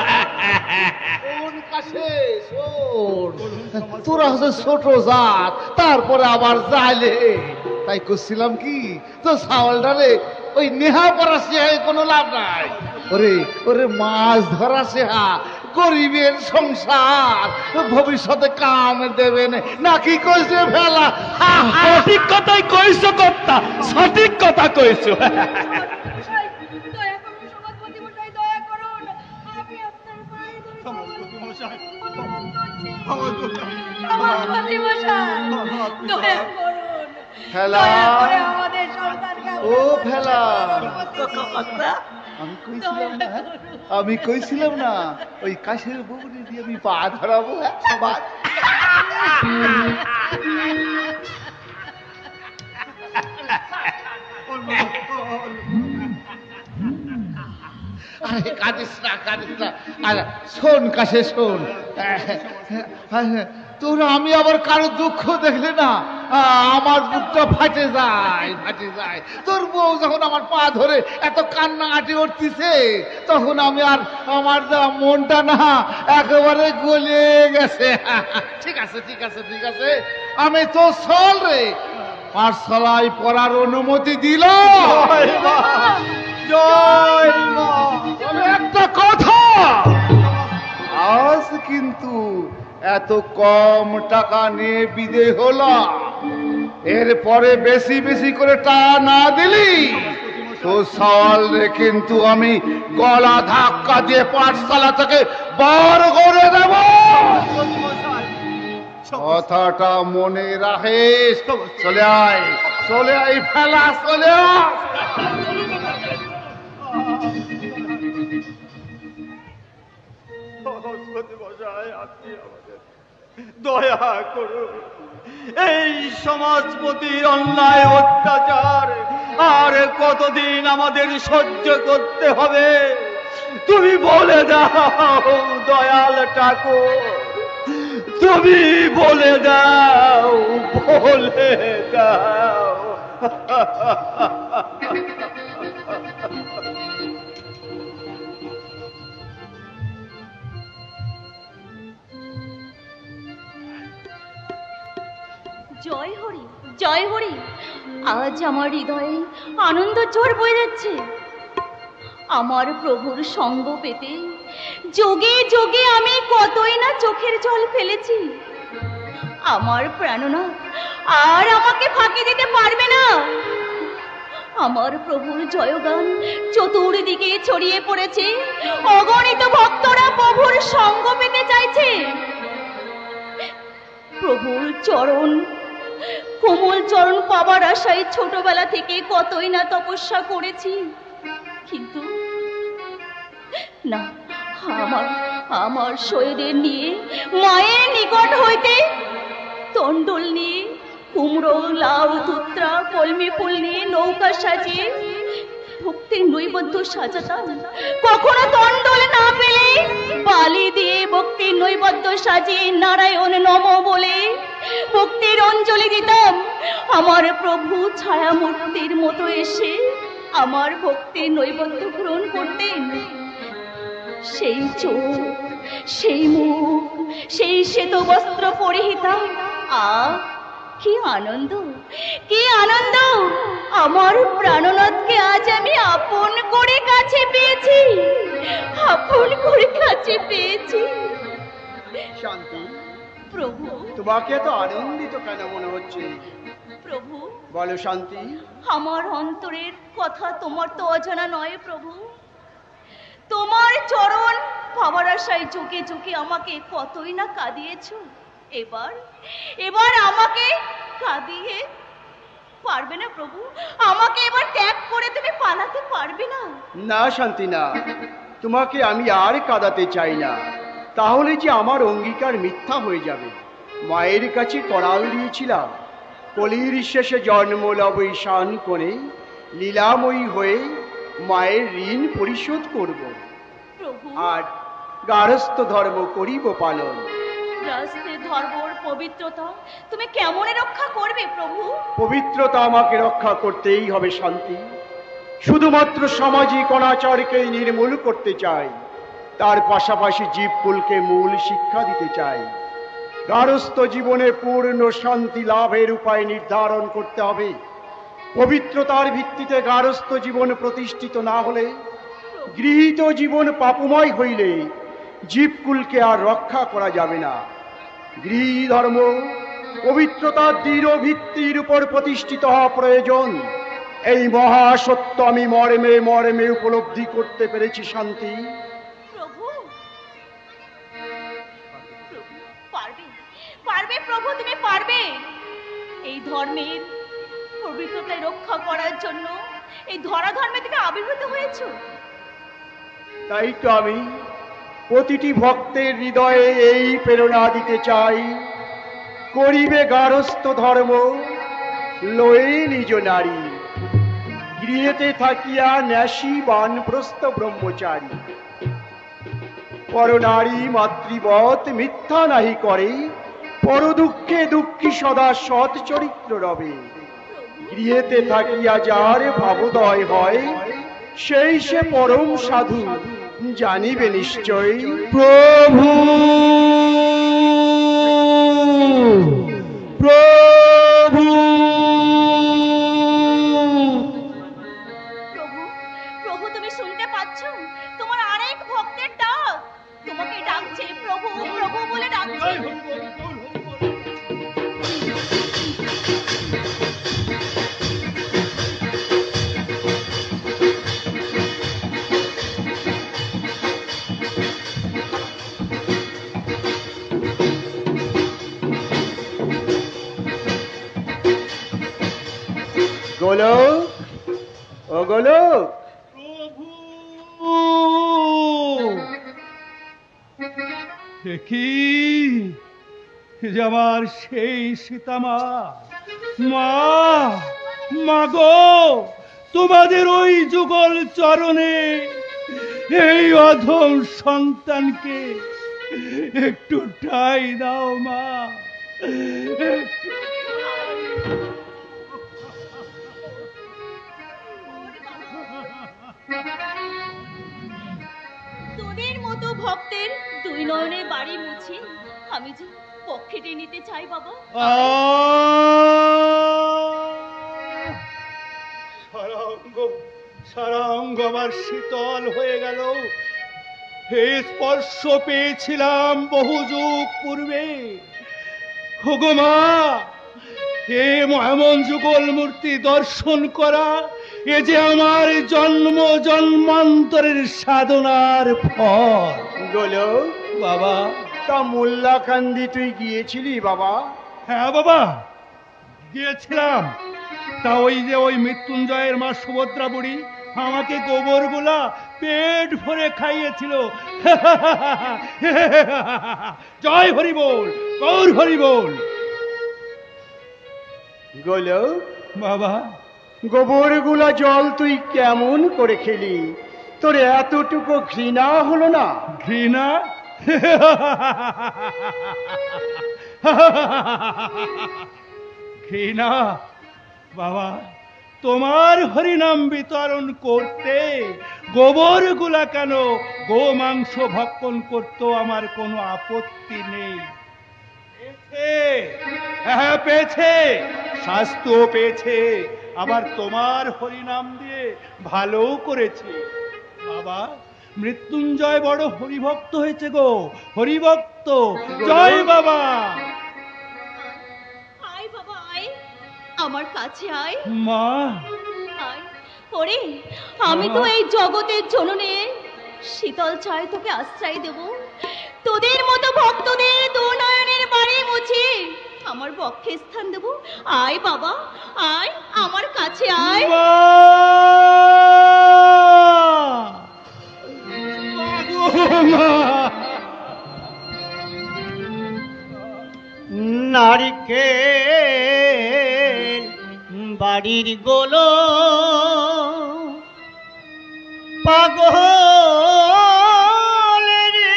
তোরা হচ্ছে ছোট জাত, তারপরে আবার যাইলে তাই করছিলাম কি, তো সাওয়ালটারে ওই নেহা পড়া শেহায় কোনো লাভ নাই। ওরে ওরে মাছ ধরা শেহা, গরিবের সংসার, ভবিষ্যতে কাম দেবে নাকি কইছে ফেলা। সঠিক কথাই কইছো কর্তা, সঠিক কথা কইছো। মশাই, দয়া করে সমাজপতি মশাই, দয়া করুন, ফেলা। দয়া করে আমাদের সন্তানকে ও ফেলা, দয়া আমি কইছিলাম না ওই কাশের বউনি দিয়ে আমি পা ধরাবো সবার। আরে কাঁদিস না, কাঁদিস না। আরে শোন কাশে, শোন, তোরা আমি আবার কারো দুঃখ দেখলে না আমার বুকটা ফাটে যায়, ফাটে যায়। তোর বউ যখন আমার পা ধরে এত কান্না আটি উঠতেছে, তখন আমি আর আমার যা মনটা না একেবারে গলে গেছে। ঠিক আছে, ঠিক আছে, ঠিক আছে, আমি তো চল রে, পাঠশালায় পড়ার অনুমতি দিল। জয় মা। তবে একটা কথা, আজ কিন্তু এত কম টাকা নিয়ে বিদে হলাম, এরপরে বেশি বেশি করে টাকা না দিলি তো সওয়াল রে কিন্তু আমি গলা ধাক্কা দিয়ে পাঠশালা থেকে বার করে দেব। কথাটা মনে রাখিস। চলে আয়, চলে আয় ফেলা, চলে আয়। সরস্বতী মশাই, আপনি আমাদের দয়া করুন। এই সমাজপতির অন্যায় অত্যাচার আর কতদিন আমাদের সহ্য করতে হবে? তুমি বলে দাও দয়াল ঠাকুর, তুমি বলে দাও, বলে দাও। জয় হরি, জয় হরি। আজ আমার হৃদয়ে আনন্দ ঝড় বয়ে যাচ্ছে। আমার প্রভুর সঙ্গ পেতে যোগে যোগে আমি কতই না চোখের জল ফেলেছি। আমার প্রাণনাথ আর আমাকে ফাঁকি দিতে পারবে না। আমার প্রভুর জয়গান চতুর্দিকে ছড়িয়ে পড়েছে। অগণিত ভক্তরা প্রভুর সঙ্গ পেতে চাইছে। প্রভুর চরণ, কোমল চরণ পাবার আশায় ছোটবেলা থেকে কতই না তপস্যা করেছি, কিন্তু না, আমার সৈয়দের নিয়ে মায়ের নিকট হইতে তন্ডল নিয়ে, কুমড়ো, লাউ, ধুত্রা, কলমি ফুল নিয়ে নৌকা সাজিয়ে ভক্তির নৈবেদ্য সাজাতাম। কখনো তন্ডল না পেলে বালি দিয়ে ভক্তির নৈবেদ্য সাজিয়ে নারায়ণ নম বলে ভক্তির অঞ্জলি দিতাম। আমার প্রভু ছায়া মূর্তির মতো এসে আমার ভক্তির নৈবেদ্য গ্রহণ করতেন। সেই চোখ, সেই মুখ, সেই শ্বেত বস্ত্র পরিহিতা, কি আনন্দ, কি আনন্দ! আমার প্রাণনাথকে আজ আমি আপন করে কাছে পেয়েছি, আপন করে কাছে পেয়েছি। শান্তি, প্রভু, তোমাকে এত আনন্দিত কেন মনে হচ্ছে? প্রভু বলো শান্তি। আমার অন্তরের কথা তোমার তো অজানা নয় প্রভু। তোমার চরণ পাওয়ার আশায় চোখে চোখে আমাকে কতই না কাঁদিয়েছো। এবার আমাকে কাঁদিয়ে পারবে না প্রভু? আমাকে এবার ত্যাগ করে তুমি পালাতে পারবে না? না শান্তি, না, তোমাকে আমি আর কাঁদাতে চাই না, তাহলে যে আমার অঙ্গীকার মিথ্যা হয়ে যাবে। মায়ের কাছে করাল দিয়েছিলাম, কলির শেষে জন্ম লব ঈশান করে লীলাময়ী হয়ে মায়ের ঋণ পরিশোধ করব, প্রভু আর গারস্থ ধর্ম করিব পালন। গৃহস্থের ধর্মর পবিত্রতা তুমি কেমন রক্ষা করবে প্রভু? পবিত্রতা আমাকে রক্ষা করতেই হবে শান্তি। শুধুমাত্র সামাজিক অনাচারকে নির্মূল করতে চাই, তার পাশাপাশি জীবকুলকে মূল শিক্ষা দিতে চাই। গারস্থ জীবনে পূর্ণ শান্তি লাভের উপায় নির্ধারণ করতে হবে। পবিত্রতার ভিত্তিতে গারস্থ জীবন প্রতিষ্ঠিত না হলে, গৃহীত জীবন পাপময় হইলে জীবকুলকে আর রক্ষা করা যাবে না। গৃহী ধর্ম পবিত্রতার দৃঢ় ভিত্তির উপর প্রতিষ্ঠিত হওয়া প্রয়োজন। এই মহাসত্য আমি মর্মে মর্মে উপলব্ধি করতে পেরেছি শান্তি। প্রভু, প্রভু পারবে ধর্মের পবিত্রতায় রক্ষা করার জন্য এই ধরা ধর্মে থেকে আবির্ভূত হয়েছো। তাই তো আমি প্রতিটি ভক্তের হৃদয়ে এই প্রেরণা দিতে চাই, করিবে গারস্থ ধর্ম, লয়ে নিজ নারী, গৃহেতে থাকিয়া ন্যাসী বানপ্রস্থ ব্রহ্মচারী। পরনারী মাতৃবৎ মিথ্যা নাহি করে, পর দুঃখে দুঃখী সদা সৎ চরিত্র রবে। গৃহেতে থাকিয়া যার ভাবোদয় হয়, সেই সে পরম সাধু, জানিবে নিশ্চয়। প্রভু প্রভু প্রভু, প্রভু তুমি শুনতে পাচ্ছ? তোমার আরেক ভক্তের ডাক তোমাকে ডাকছে, প্রভু প্রভু বলে ডাকছে। গোলক, ও গোলক, কি যে আমার সেই সীতামা, মা মা গো, তোমাদের ওই যুগল চরণে এই অধম সন্তানকে একটু ঠাঁই দাও মা। তোদের মতো ভক্তের দুই নয়নের বাড়ি মুছে আমি যে পক্ষেটে নিতে চাই বাবা। সারা অঙ্গ আমার শীতল হয়ে গেল। এই স্পর্শ পেয়েছিলাম বহু যুগ পূর্বে। ওগো মা, এ এমন যুগল মূর্তি দর্শন করা, এ যে আমার জন্ম জন্মান্তরের সাধনার ফল। গোলক বাবা, তা মোল্লাকান্দি তুই গিয়েছিলি বাবা? হ্যাঁ বাবা, গিয়েছিলাম। তা ওই যে ওই মৃত্যুঞ্জয়ের মা সুভদ্রা বুড়ি আমাকে গোবরগুলা পেট ভরে খাইয়েছিল। জয় হরি বল, গৌর হরি বল। গোলক বাবা, গোবরগুলা জল তুই কেমন করে খেলি? তোর এতটুকু ঘৃণা হলো না? ঘৃণা? ঘৃণা? বাবা, তোমার হরিনাম বিতরণ করতে গোবরগুলা কেন, গো মাংস ভক্ষণ করতেও আমার কোনো আপত্তি নেই। হ্যাঁ পেয়েছে, স্বাস্থ্য পেয়েছে, আবার তোমার হরিনাম দিয়ে ভালো করেছে। বাবা, মৃত্যুঞ্জয় বড় হরিভক্ত হয়েছে গো, হরিভক্ত। জয় বাবা। আয় বাবা আয়, আমার কাছে আয়। মা, আয় ওরে, আমি তো এই জগতের জননে শীতল ছায় তোকে আশ্রয় দেব। তোদের মতো ভক্তদের দু নয়নের বাড়ি মুছে আমার বক্ষে স্থান দেব। আয় বাবা আয়, আমার কাছে আয়। মা, মা, নারিকেল বাড়ির গোলো পাগল রে,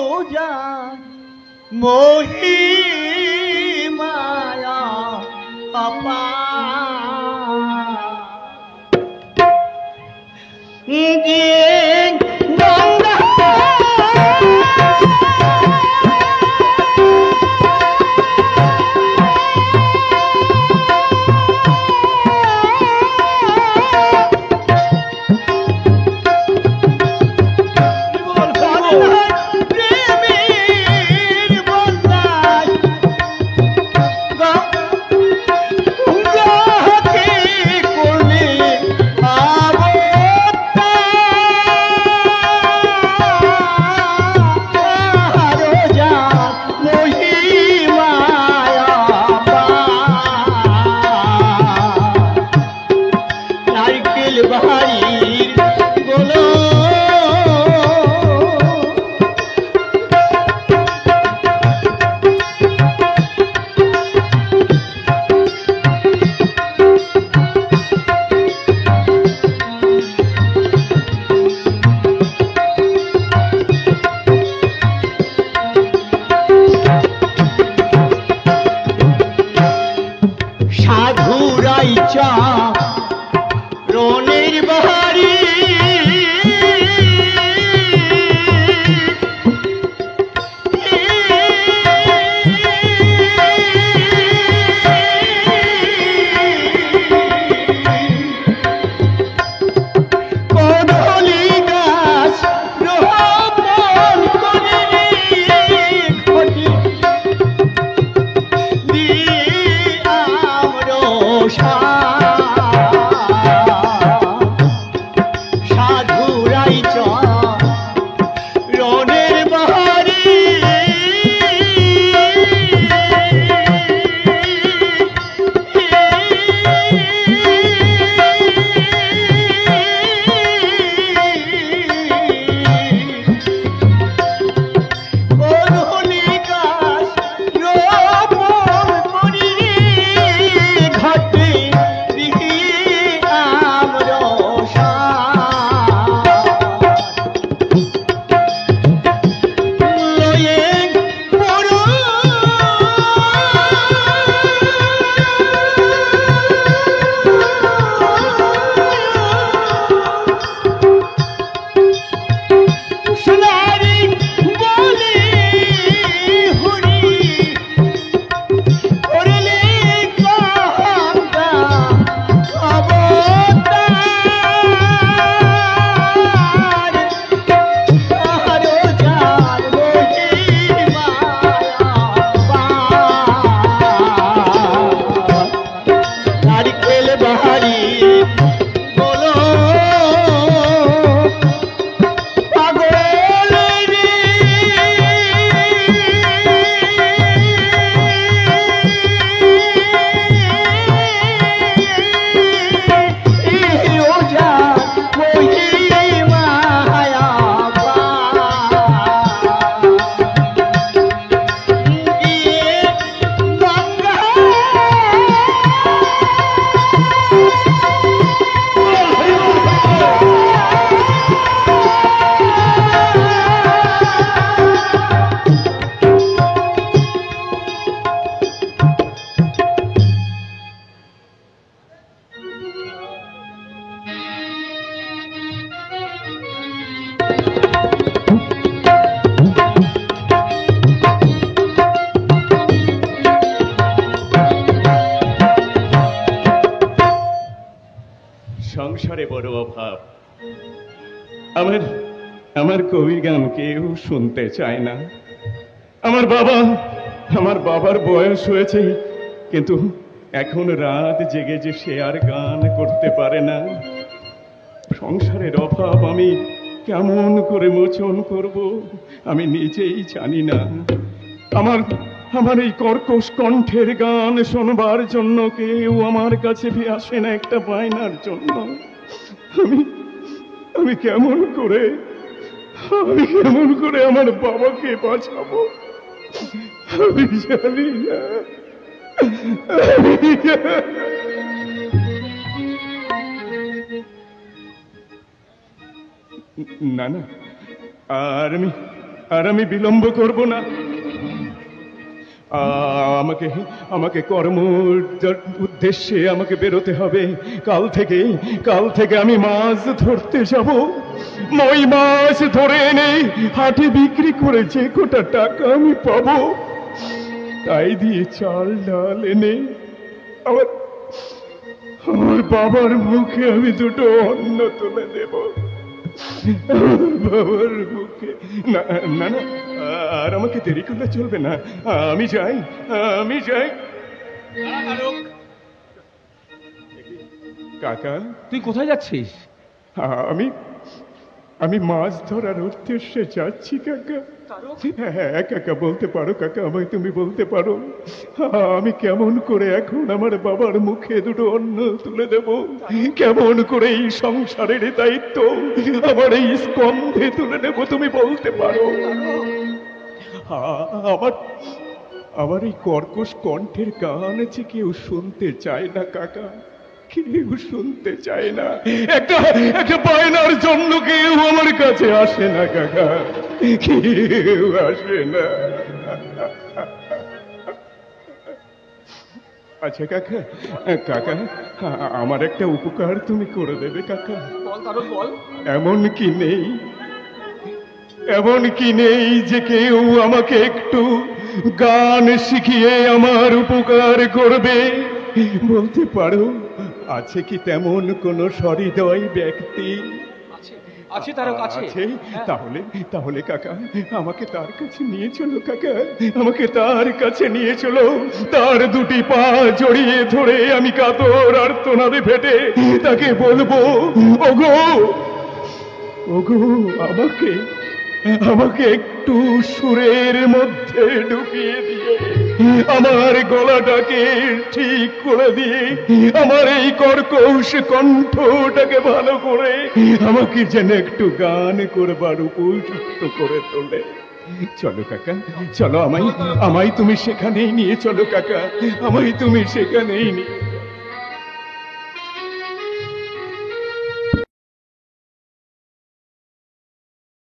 ও যা মোহি মায়া পাপা সংসারে বড় অভাব। আমার আমার কবির গান কেউ শুনতে চায় না। আমার বাবার বয়স হয়েছে, কিন্তু এখন রাত জেগে যে সে আর গান করতে পারে না। সংসারের অভাব আমি কেমন করে মোচন করব আমি নিজেই জানি না। আমার এই কর্কশ কণ্ঠের গান শোনবার জন্য কেউ আমার কাছে আসে না একটা বায়নার জন্য। আমি কেমন করে আমার বাবাকে বাঁচাবো আমি জানি না। না না, আর আমি বিলম্ব করব না। আমাকে কর্ম উদ্দেশ্যে আমাকে বেরোতে হবে। কাল থেকে আমি মাছ ধরতে যাব। ওই মাছ ধরে এনে হাটে বিক্রি করে যে কোটা টাকা আমি পাবো, তাই দিয়ে চাল ডাল এনে আমার বাবার মুখে আমি দুটো অন্ন তুলে দেব। বাবার মুখে। না না না, আর আমাকে দেরি করলে চলবে না। আমি যাই। কাকা, তুই কোথায় যাচ্ছিস? আমি মাছ ধরার উদ্দেশ্যে যাচ্ছি কাকা। হ্যাঁ কাকা, বলতে পারো কাকা, আমায় তুমি বলতে পারো আমি কেমন করে এখন আমার বাবার মুখে দুটো অন্ন তুলে দেব? কেমন করে এই সংসারের দায়িত্ব আমার এই স্কন্ধে তুলে নেব তুমি বলতে পারো? আমার এই কর্কশ কণ্ঠের গান যে কেউ শুনতে চায় না কাকা, কেউ শুনতে চায় না। একটা বায়নার জন্য কেউ আমার কাছে আসে না কাকা, কেউ আসে না। আচ্ছা কাকা, আমার একটা উপকার তুমি করে দেবে কাকা? বল। এমন কি নেই যে কেউ আমাকে একটু গান শিখিয়ে আমার উপকার করবে? বলতে পারো, আছে কি তেমন কোন সহৃদয় ব্যক্তি? আছে তার কাছে। তাহলে কাকা আমাকে তার কাছে নিয়ে চলো কাকা, আমাকে তার কাছে নিয়ে চলো। তার দুটি পা জড়িয়ে ধরে আমি কাতর আর্তনাদে ফেটে তাকে বলবো, ওগো আমাকে একটু সুরের মধ্যে ঢুকিয়ে দিয়ে আমার গলাটাকে ঠিক করে দিয়ে আমার এই কর্কশ কণ্ঠটাকে ভালো করে আমাকে যেন একটু গান করবার উপযুক্ত করে তোলে। চলো কাকা, চলো, আমায় তুমি সেখানেই নিয়ে চলো কাকা, আমায় তুমি সেখানেই নিয়ে